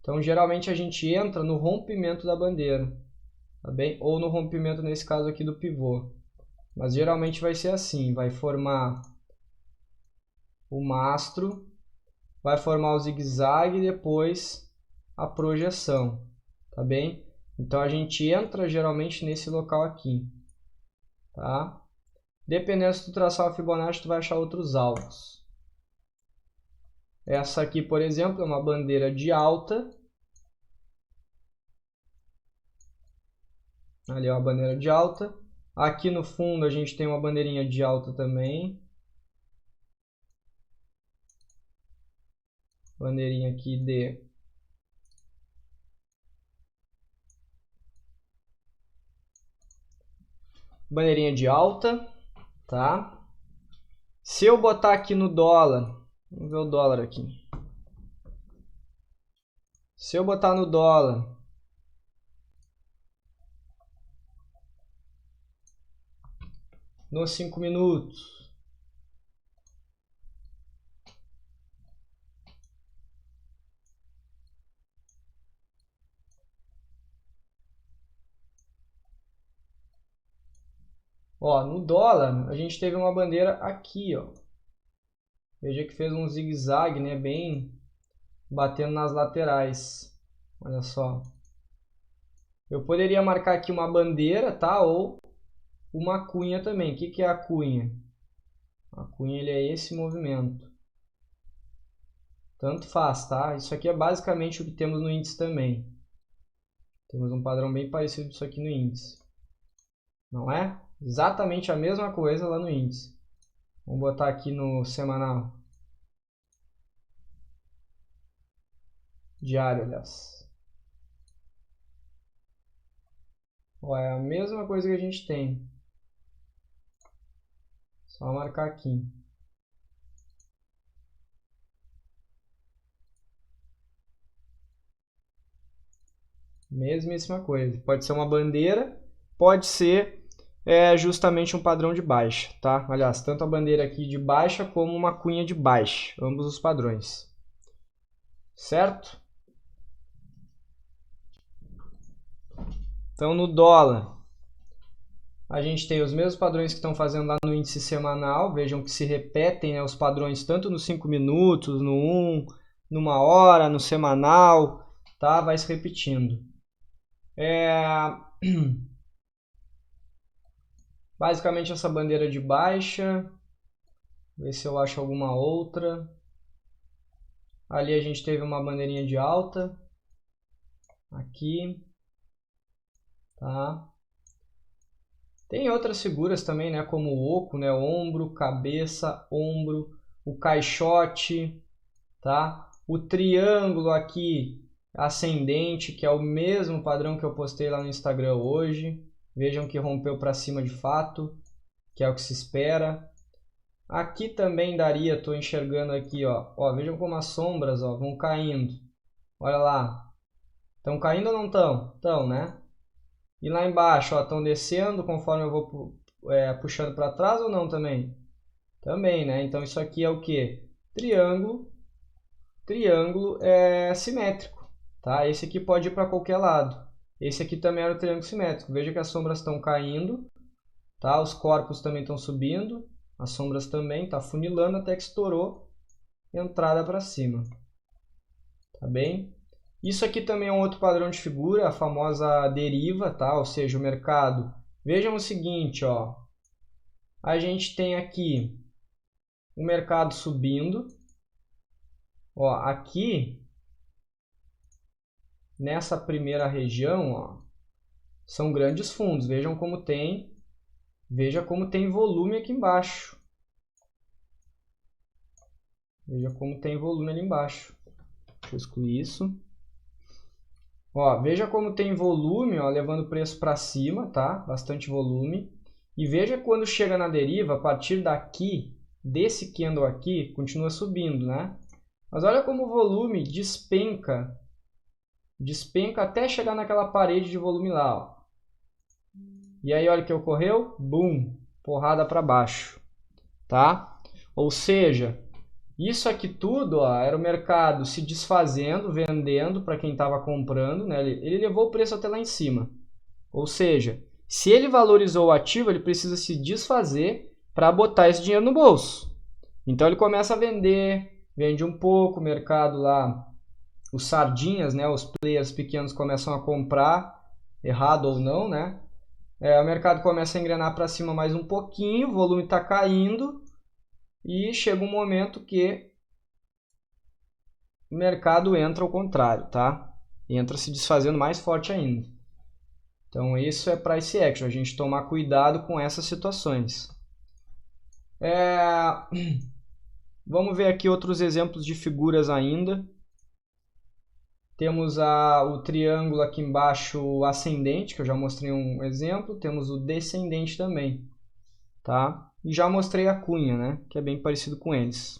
Então, geralmente a gente entra no rompimento da bandeira, tá bem? Ou no rompimento, nesse caso aqui, do pivô. Mas geralmente vai ser assim, vai formar o mastro, vai formar o zigue-zague e depois a projeção, tá bem? Então a gente entra geralmente nesse local aqui, tá? Dependendo se tu traçar o Fibonacci, tu vai achar outros alvos. Essa aqui, por exemplo, é uma bandeira de alta. Ali é uma bandeira de alta. Aqui no fundo a gente tem uma bandeirinha de alta também. Bandeirinha aqui de bandeirinha de alta, tá? Se eu botar aqui no dólar, vamos ver o dólar aqui. Se eu botar no dólar, nos 5 minutos, ó, no dólar a gente teve uma bandeira aqui, ó. Veja que fez um zigue-zague, né, bem batendo nas laterais. Olha só. Eu poderia marcar aqui uma bandeira, tá? Ou uma cunha também. O que é a cunha? A cunha ele é esse movimento. Tanto faz, tá? Isso aqui é basicamente o que temos no índice também. Temos um padrão bem parecido disso aqui no índice. Não é? Exatamente a mesma coisa lá no índice. Vamos botar aqui no semanal. Diário, aliás. Ó, é a mesma coisa que a gente tem. Só marcar aqui. Mesmíssima coisa. Pode ser uma bandeira, pode ser justamente um padrão de baixa, tá? Aliás, tanto a bandeira aqui de baixa como uma cunha de baixa, ambos os padrões. Certo? Então, no dólar, a gente tem os mesmos padrões que estão fazendo lá no índice semanal. Vejam que se repetem, né, os padrões tanto nos 5 minutos, no 1, numa hora, no semanal, tá? Vai se repetindo. Basicamente essa bandeira de baixa. Ver se eu acho alguma outra. Ali a gente teve uma bandeirinha de alta. Aqui. Tá? Tem outras figuras também, né, como o oco, né, ombro, cabeça, ombro, o caixote, tá? O triângulo aqui ascendente, que é o mesmo padrão que eu postei lá no Instagram hoje. Vejam que rompeu para cima de fato, que é o que se espera. Aqui também daria, estou enxergando aqui, ó, vejam como as sombras, ó, vão caindo. Olha lá. Estão caindo ou não estão? Estão, né? E lá embaixo, ó, estão descendo conforme eu vou puxando para trás ou não também? Também, né? Então isso aqui é o que? Triângulo. Triângulo simétrico, tá? Esse aqui pode ir para qualquer lado. Esse aqui também era o triângulo simétrico. Veja que as sombras estão caindo, tá? Os corpos também estão subindo, as sombras também, tá funilando até que estourou, entrada para cima. Tá bem? Isso aqui também é um outro padrão de figura, a famosa deriva, tá? Ou seja, o mercado. Vejam o seguinte, ó. A gente tem aqui o mercado subindo. Ó, aqui, nessa primeira região, ó, são grandes fundos. Veja como tem volume aqui embaixo. Veja como tem volume ali embaixo. Deixa eu excluir isso. Ó, veja como tem volume, ó, levando o preço para cima, tá? Bastante volume. E veja quando chega na deriva, a partir daqui, desse candle aqui, continua subindo, né? Mas olha como o volume despenca. Despenca até chegar naquela parede de volume lá, ó. E aí olha o que ocorreu? Boom! Porrada para baixo, tá? Ou seja, isso aqui tudo, ó, era o mercado se desfazendo, vendendo para quem estava comprando, né? Ele levou o preço até lá em cima. Ou seja, se ele valorizou o ativo, ele precisa se desfazer para botar esse dinheiro no bolso. Então ele começa a vender, vende um pouco, o mercado lá, os sardinhas, né? Os players pequenos começam a comprar, errado ou não, né? O mercado começa a engrenar para cima mais um pouquinho, o volume está caindo. E chega um momento que o mercado entra ao contrário, tá? Entra se desfazendo mais forte ainda. Então isso é price action, a gente tomar cuidado com essas situações. Vamos ver aqui outros exemplos de figuras ainda. Temos o triângulo aqui embaixo ascendente, que eu já mostrei um exemplo. Temos o descendente também, tá? E já mostrei a cunha, né? Que é bem parecido com eles.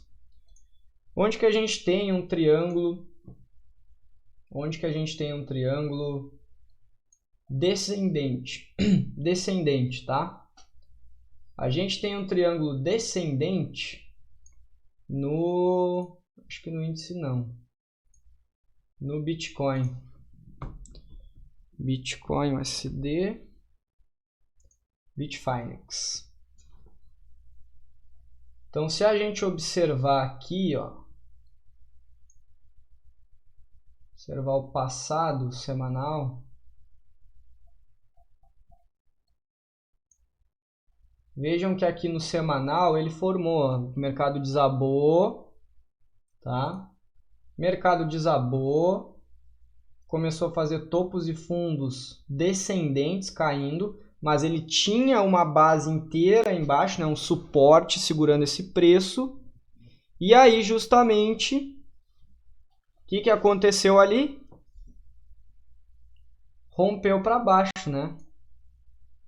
Onde que a gente tem um triângulo? Onde que a gente tem um triângulo descendente? Descendente, tá? A gente tem um triângulo descendente no... Acho que no índice não. No Bitcoin. Bitcoin USD. Bitfinex. Então, se a gente observar aqui, ó, observar o passado semanal, vejam que aqui no semanal ele formou, ó, o mercado desabou, tá? Mercado desabou, começou a fazer topos e fundos descendentes caindo, mas ele tinha uma base inteira embaixo, né, um suporte segurando esse preço. E aí, justamente, o que aconteceu ali? Rompeu para baixo, né?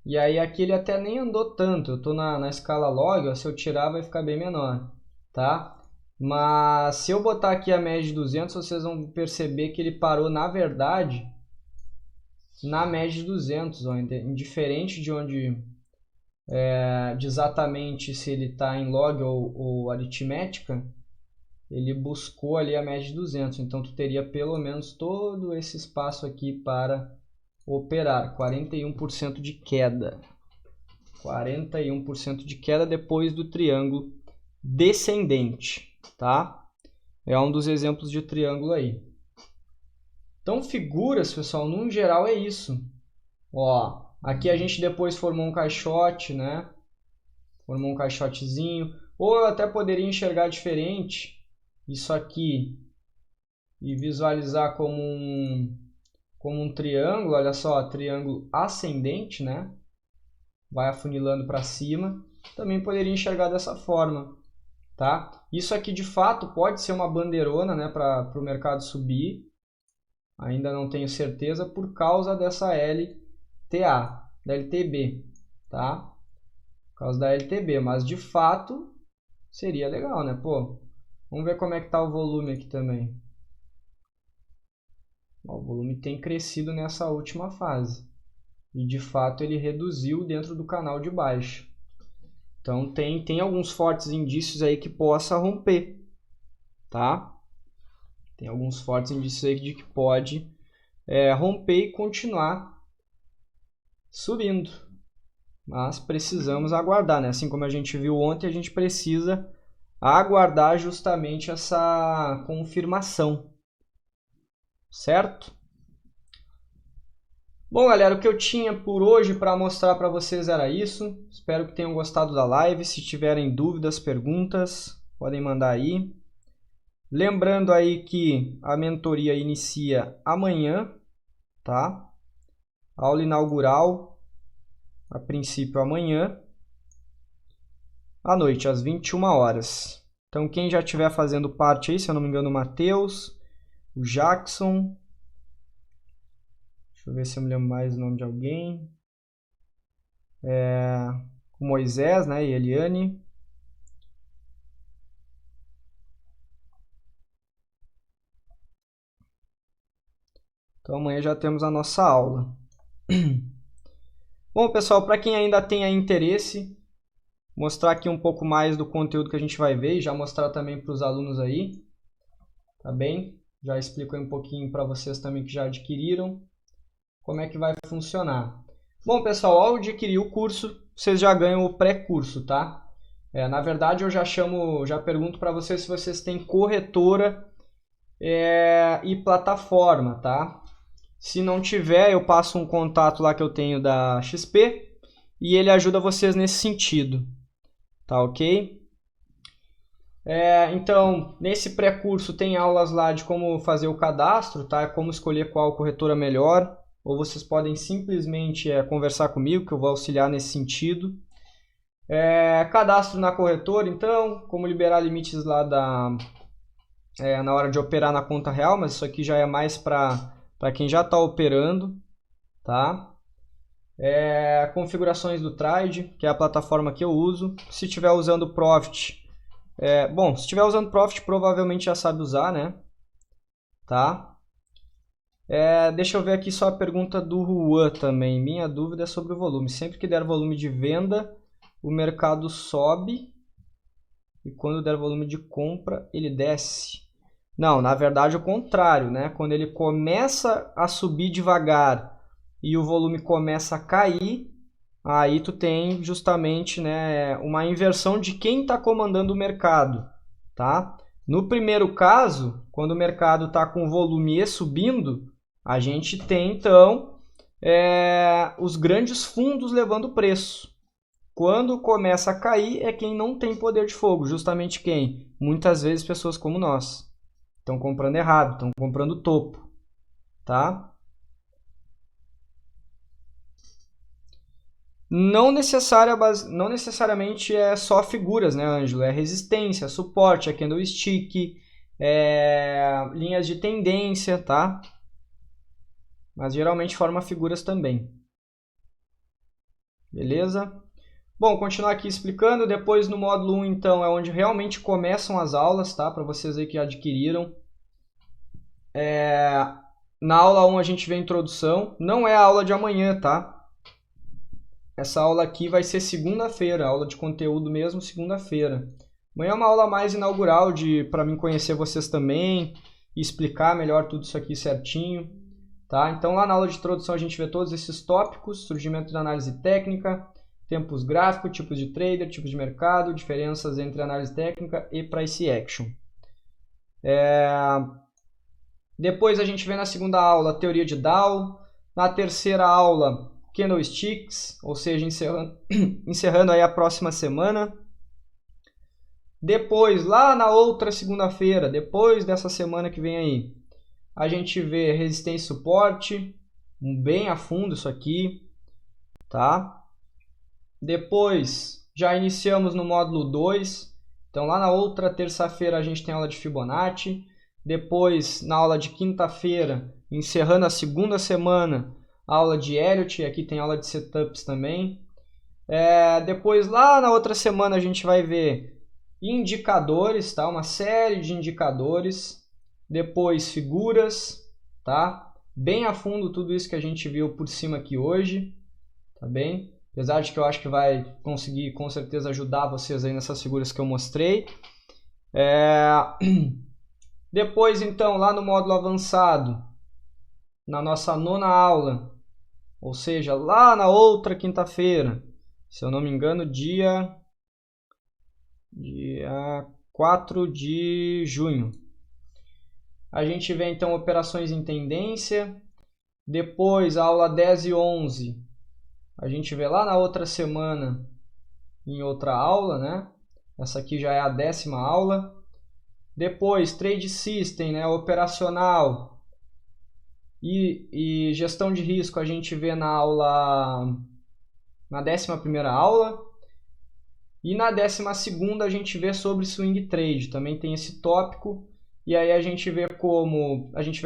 E aí aqui ele até nem andou tanto. Eu estou na escala log, ó, se eu tirar vai ficar bem menor, tá? Mas se eu botar aqui a média de 200, vocês vão perceber que ele parou, na verdade, na média de 200, ó, indiferente de onde, de exatamente se ele está em log ou aritmética, ele buscou ali a média de 200, então tu teria pelo menos todo esse espaço aqui para operar, 41% de queda. 41% de queda depois do triângulo descendente, tá? É um dos exemplos de triângulo aí. Então, figuras, pessoal, no geral é isso. Ó, aqui a gente depois formou um caixote, né? Formou um caixotezinho. Ou eu até poderia enxergar diferente isso aqui e visualizar como um triângulo. Olha só, triângulo ascendente, né? Vai afunilando para cima. Também poderia enxergar dessa forma, tá? Isso aqui de fato pode ser uma bandeirona, né, para o mercado subir. Ainda não tenho certeza por causa dessa LTA, da LTB, tá? Por causa da LTB, mas de fato seria legal, né? Pô, vamos ver como é que tá o volume aqui também. O volume tem crescido nessa última fase. E de fato ele reduziu dentro do canal de baixa. Então tem alguns fortes indícios aí que possa romper, tá? Tem alguns fortes indícios aí de que pode romper e continuar subindo. Mas precisamos aguardar, né? Assim como a gente viu ontem, a gente precisa aguardar justamente essa confirmação, certo? Bom, galera, o que eu tinha por hoje para mostrar para vocês era isso. Espero que tenham gostado da live. Se tiverem dúvidas, perguntas, podem mandar aí. Lembrando aí que a mentoria inicia amanhã, tá? Aula inaugural, a princípio amanhã, à noite, às 21 horas. Então, quem já estiver fazendo parte aí, se eu não me engano, o Matheus, o Jackson... Deixa eu ver se eu me lembro mais o nome de alguém. O Moisés, né? E Eliane. Então amanhã já temos a nossa aula. Bom, pessoal, para quem ainda tenha interesse, mostrar aqui um pouco mais do conteúdo que a gente vai ver e já mostrar também para os alunos aí. Tá bem? Já explico aí um pouquinho para vocês também que já adquiriram. Como é que vai funcionar. Bom, pessoal, ao adquirir o curso, vocês já ganham o pré-curso, tá? Na verdade, eu já pergunto para vocês se vocês têm corretora e plataforma, tá? Se não tiver, eu passo um contato lá que eu tenho da XP e ele ajuda vocês nesse sentido, tá ok? Então, nesse pré-curso tem aulas lá de como fazer o cadastro, tá? Como escolher qual corretora melhor. Ou vocês podem simplesmente conversar comigo, que eu vou auxiliar nesse sentido. Cadastro na corretora, então, como liberar limites lá na hora de operar na conta real, mas isso aqui já é mais para quem já está operando, tá? Configurações do Trade, que é a plataforma que eu uso. Se estiver usando Profit, bom, se estiver usando Profit, provavelmente já sabe usar, né? Tá? Deixa eu ver aqui só a pergunta do Juan também. Minha dúvida é sobre o volume. Sempre que der volume de venda, o mercado sobe. E quando der volume de compra, ele desce. Não, na verdade é o contrário, né? Quando ele começa a subir devagar e o volume começa a cair, aí tu tem justamente, né, uma inversão de quem está comandando o mercado, tá? No primeiro caso, quando o mercado está com o volume subindo, a gente tem, então, os grandes fundos levando o preço. Quando começa a cair, é quem não tem poder de fogo. Justamente quem? Muitas vezes pessoas como nós. Estão comprando errado, estão comprando topo. Tá? Não necessariamente é só figuras, né, Ângelo? É resistência, suporte, é candlestick, linhas de tendência, tá? Mas geralmente forma figuras também. Beleza? Bom, continuar aqui explicando. Depois no módulo 1, então, é onde realmente começam as aulas, tá? Para vocês aí que adquiriram. Na aula 1 a gente vê a introdução, não é a aula de amanhã, tá? Essa aula aqui vai ser segunda-feira, aula de conteúdo mesmo, segunda-feira. Amanhã é uma aula mais inaugural para mim conhecer vocês também e explicar melhor tudo isso aqui certinho, tá? Então lá na aula de introdução a gente vê todos esses tópicos, surgimento da análise técnica, tempos gráficos, tipos de trader, tipos de mercado, diferenças entre análise técnica e price action. Depois a gente vê na segunda aula teoria de Dow, na terceira aula candlesticks, ou seja, encerrando aí a próxima semana. Depois, lá na outra segunda-feira, depois dessa semana que vem aí, a gente vê resistência e suporte, bem a fundo isso aqui, tá? Depois, já iniciamos no módulo 2, então lá na outra terça-feira a gente tem aula de Fibonacci. Depois, na aula de quinta-feira, encerrando a segunda semana, aula de Elliott, aqui tem aula de setups também. Depois, lá na outra semana, a gente vai ver indicadores, tá? Uma série de indicadores. Depois, figuras, tá? Bem a fundo tudo isso que a gente viu por cima aqui hoje, tá bem? Apesar de que eu acho que vai conseguir, com certeza, ajudar vocês aí nessas figuras que eu mostrei. Depois, então, lá no módulo avançado, na nossa nona aula, ou seja, lá na outra quinta-feira, se eu não me engano, dia 4 de junho. A gente vê, então, operações em tendência. Depois, a aula 10 e 11, a gente vê lá na outra semana, em outra aula, né? Essa aqui já é a 10ª aula. Depois, Trade System, né, operacional e gestão de risco, a gente vê na 11ª aula. E na 12ª a gente vê sobre Swing Trade, também tem esse tópico. E aí a gente vê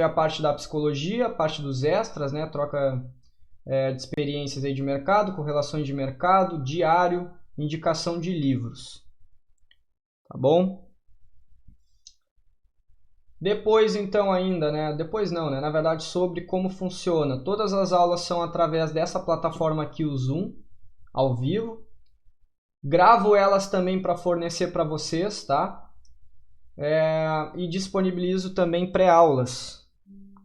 a parte da psicologia, a parte dos extras, né, troca de experiências aí de mercado, correlações de mercado, diário, indicação de livros. Tá bom? Depois, então, ainda, né? Depois não, né? Na verdade, sobre como funciona. Todas as aulas são através dessa plataforma aqui, o Zoom, ao vivo. Gravo elas também para fornecer para vocês, tá? E disponibilizo também pré-aulas,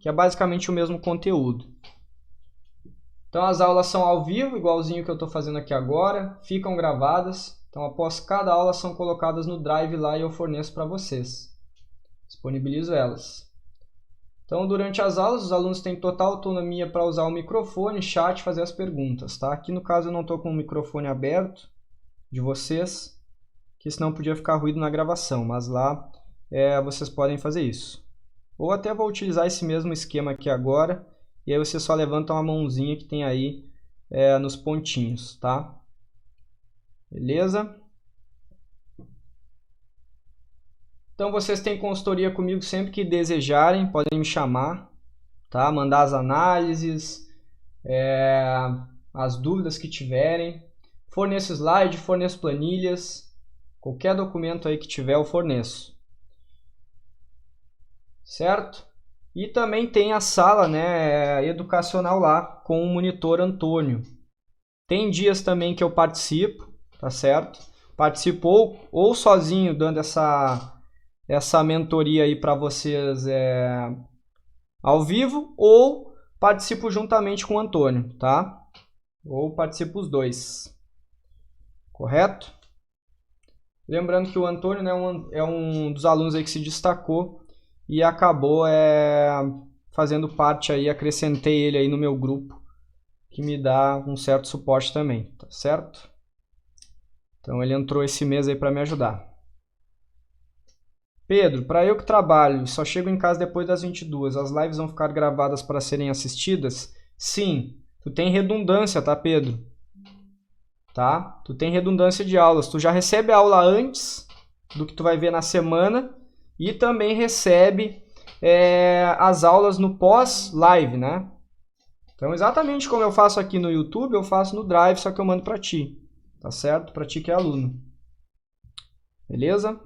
que é basicamente o mesmo conteúdo. Então, as aulas são ao vivo, igualzinho que eu estou fazendo aqui agora. Ficam gravadas. Então, após cada aula, são colocadas no Drive lá e eu forneço para vocês. Disponibilizo elas. Então, durante as aulas, os alunos têm total autonomia para usar o microfone, chat e fazer as perguntas, tá? Aqui, no caso, eu não estou com o microfone aberto de vocês, que senão podia ficar ruído na gravação, mas lá vocês podem fazer isso. Ou até vou utilizar esse mesmo esquema aqui agora, e aí vocês só levantam a mãozinha que tem aí nos pontinhos, tá? Beleza? Então, vocês têm consultoria comigo sempre que desejarem, podem me chamar, tá? Mandar as análises, as dúvidas que tiverem. Forneço slide, forneço planilhas, qualquer documento aí que tiver eu forneço. Certo? E também tem a sala, né, educacional lá com o monitor Antônio. Tem dias também que eu participo, tá certo? Participo ou sozinho dando essa mentoria aí para vocês ao vivo, ou participo juntamente com o Antônio, tá? Ou participo os dois. Correto? Lembrando que o Antônio, né, é um dos alunos aí que se destacou e acabou fazendo parte aí, acrescentei ele aí no meu grupo, que me dá um certo suporte também, tá certo? Então ele entrou esse mês aí para me ajudar. Pedro, para eu que trabalho e só chego em casa depois das 22, as lives vão ficar gravadas para serem assistidas? Sim, tu tem redundância, tá, Pedro? Tá? Tu tem redundância de aulas, tu já recebe a aula antes do que tu vai ver na semana e também recebe as aulas no pós-live, né? Então, exatamente como eu faço aqui no YouTube, eu faço no Drive, só que eu mando para ti, tá certo? Para ti que é aluno. Beleza?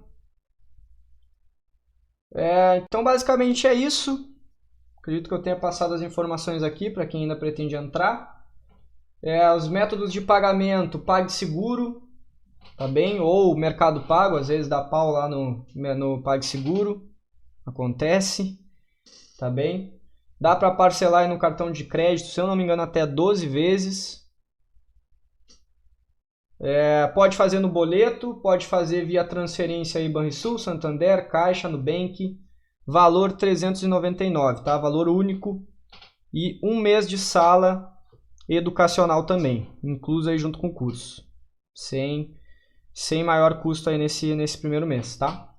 Então, basicamente é isso Acredito que eu tenha passado as informações aqui para quem ainda pretende entrar. Os métodos de pagamento, PagSeguro, tá bem? Ou Mercado Pago, às vezes dá pau lá no PagSeguro, acontece, tá bem? Dá para parcelar aí no cartão de crédito, se eu não me engano, até 12 vezes. Pode fazer no boleto, pode fazer via transferência aí Banrisul, Santander, Caixa, Nubank. Valor 399, tá? Valor único. E 1 mês de sala educacional também, incluso aí junto com o curso. Sem maior custo aí nesse primeiro mês, tá?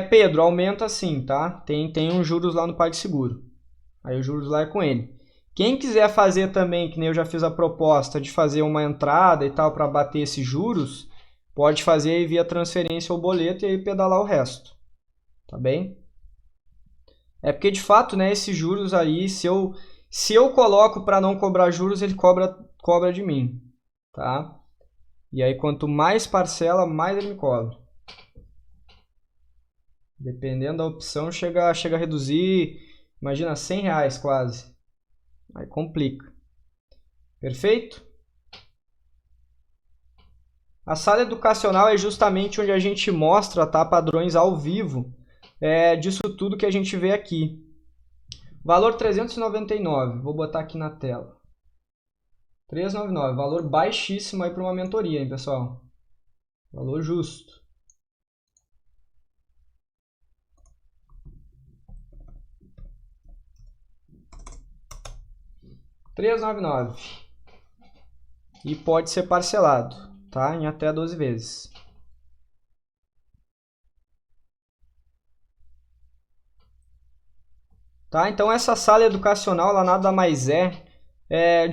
Pedro, aumenta sim, tá? Tem uns juros lá no PagSeguro. Aí os juros lá é com ele. Quem quiser fazer também, que nem eu já fiz a proposta de fazer uma entrada e tal para bater esses juros, pode fazer aí via transferência ou boleto e aí pedalar o resto. Tá bem? Porque de fato, né, esses juros aí, se eu coloco para não cobrar juros, ele cobra de mim, tá? E aí quanto mais parcela, mais ele me cobra. Dependendo da opção, chega a reduzir, imagina, R$100 quase. Aí complica. Perfeito? A sala educacional é justamente onde a gente mostra, tá, padrões ao vivo disso tudo que a gente vê aqui. Valor 399, vou botar aqui na tela. 399, valor baixíssimo aí para uma mentoria, hein, pessoal? Valor justo. 399. E pode ser parcelado, tá? Em até 12 vezes. Tá? Então essa sala educacional, ela nada mais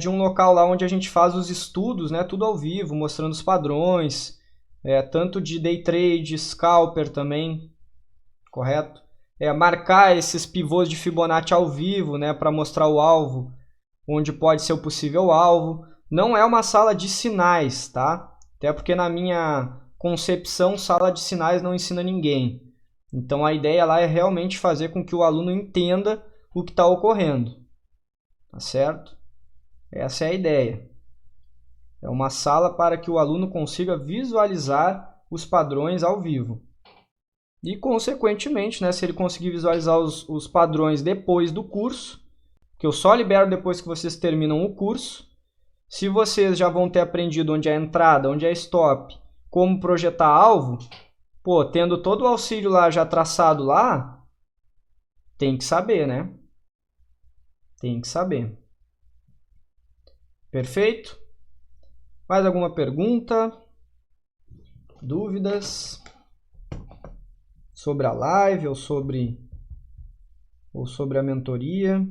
de um local lá onde a gente faz os estudos, né? Tudo ao vivo, mostrando os padrões, tanto de day trade, scalper também, correto? Marcar esses pivôs de Fibonacci ao vivo, né? Para mostrar o alvo, onde pode ser o possível alvo. Não é uma sala de sinais, tá? Até porque na minha concepção, sala de sinais não ensina ninguém. Então a ideia lá é realmente fazer com que o aluno entenda o que está ocorrendo. Tá certo? Essa é a ideia. É uma sala para que o aluno consiga visualizar os padrões ao vivo. E, consequentemente, né, se ele conseguir visualizar os padrões depois do curso, que eu só libero depois que vocês terminam o curso, se vocês já vão ter aprendido onde é a entrada, onde é stop, como projetar alvo, pô, tendo todo o auxílio lá já traçado lá, tem que saber, né? Tem que saber. Perfeito? Mais alguma pergunta? Dúvidas? Sobre a live ou sobre a mentoria?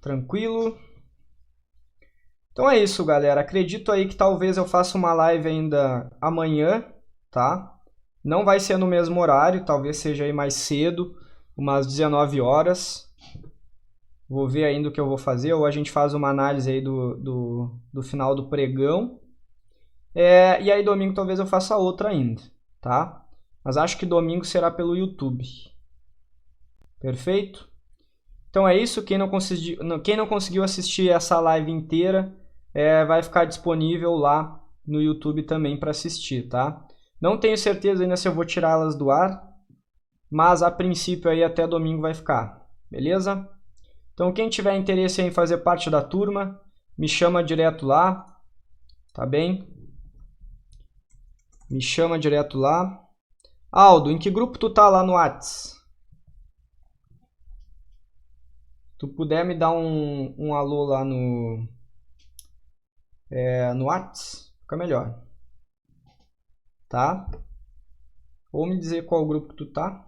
Tranquilo? Então é isso, galera. Acredito aí que talvez eu faça uma live ainda amanhã, tá? Não vai ser no mesmo horário, talvez seja aí mais cedo, umas 19 horas. Vou ver ainda o que eu vou fazer, ou a gente faz uma análise aí do final do pregão. E aí domingo talvez eu faça outra ainda, tá? Mas acho que domingo será pelo YouTube. Perfeito? Então é isso. Quem não conseguiu assistir essa live inteira, vai ficar disponível lá no YouTube também para assistir, tá? Não tenho certeza ainda se eu vou tirá-las do ar, mas a princípio aí até domingo vai ficar, beleza? Então quem tiver interesse em fazer parte da turma, me chama direto lá, tá bem? Me chama direto lá. Aldo, em que grupo tu tá lá no Whats? Tu puder me dar um alô lá no Whats, fica melhor. Tá? Ou me dizer qual grupo que tu tá,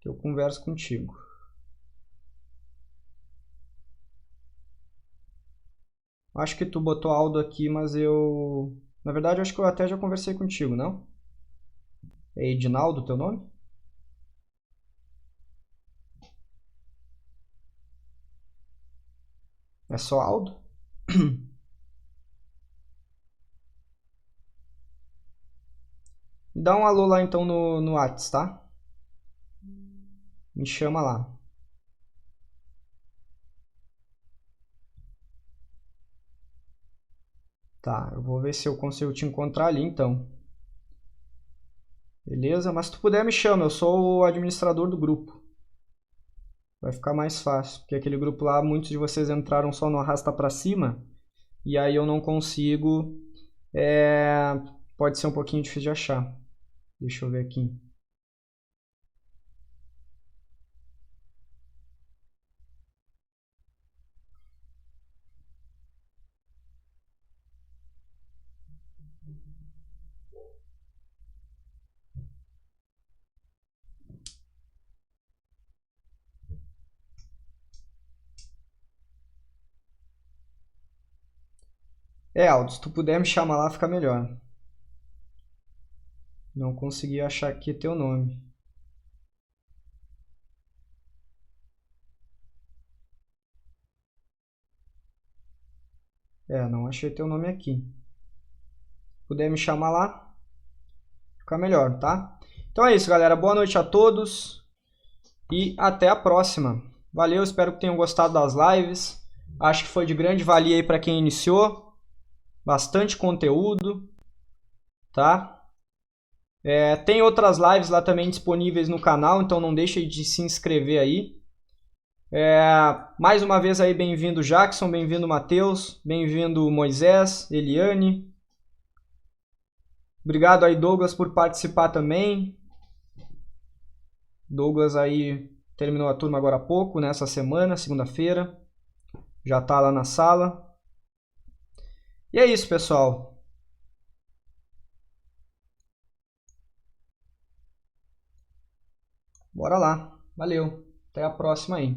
que eu converso contigo. Acho que tu botou Aldo aqui, mas eu... Na verdade, acho que eu até já conversei contigo, não? É Edinaldo teu nome? É só Aldo? Dá um alô lá então no Whats, tá? Me chama lá. Tá, eu vou ver se eu consigo te encontrar ali então. Beleza? Mas se tu puder, me chama. Eu sou o administrador do grupo. Vai ficar mais fácil. Porque aquele grupo lá, muitos de vocês entraram só no arrasta pra cima. E aí eu não consigo. Pode ser um pouquinho difícil de achar. Deixa eu ver aqui. Aldo, se tu puder me chamar lá, fica melhor. Não consegui achar aqui teu nome. Não achei teu nome aqui. Se puder me chamar lá, fica melhor, tá? Então é isso, galera. Boa noite a todos e até a próxima. Valeu, espero que tenham gostado das lives. Acho que foi de grande valia aí para quem iniciou. Bastante conteúdo, tá? Tem outras lives lá também disponíveis no canal, então não deixe de se inscrever aí. Mais uma vez aí, bem-vindo Jackson, bem-vindo Matheus, bem-vindo Moisés, Eliane. Obrigado aí, Douglas, por participar também. Douglas aí terminou a turma agora há pouco, nessa semana, segunda-feira. Já tá lá na sala. E é isso, pessoal. Bora lá. Valeu. Até a próxima aí.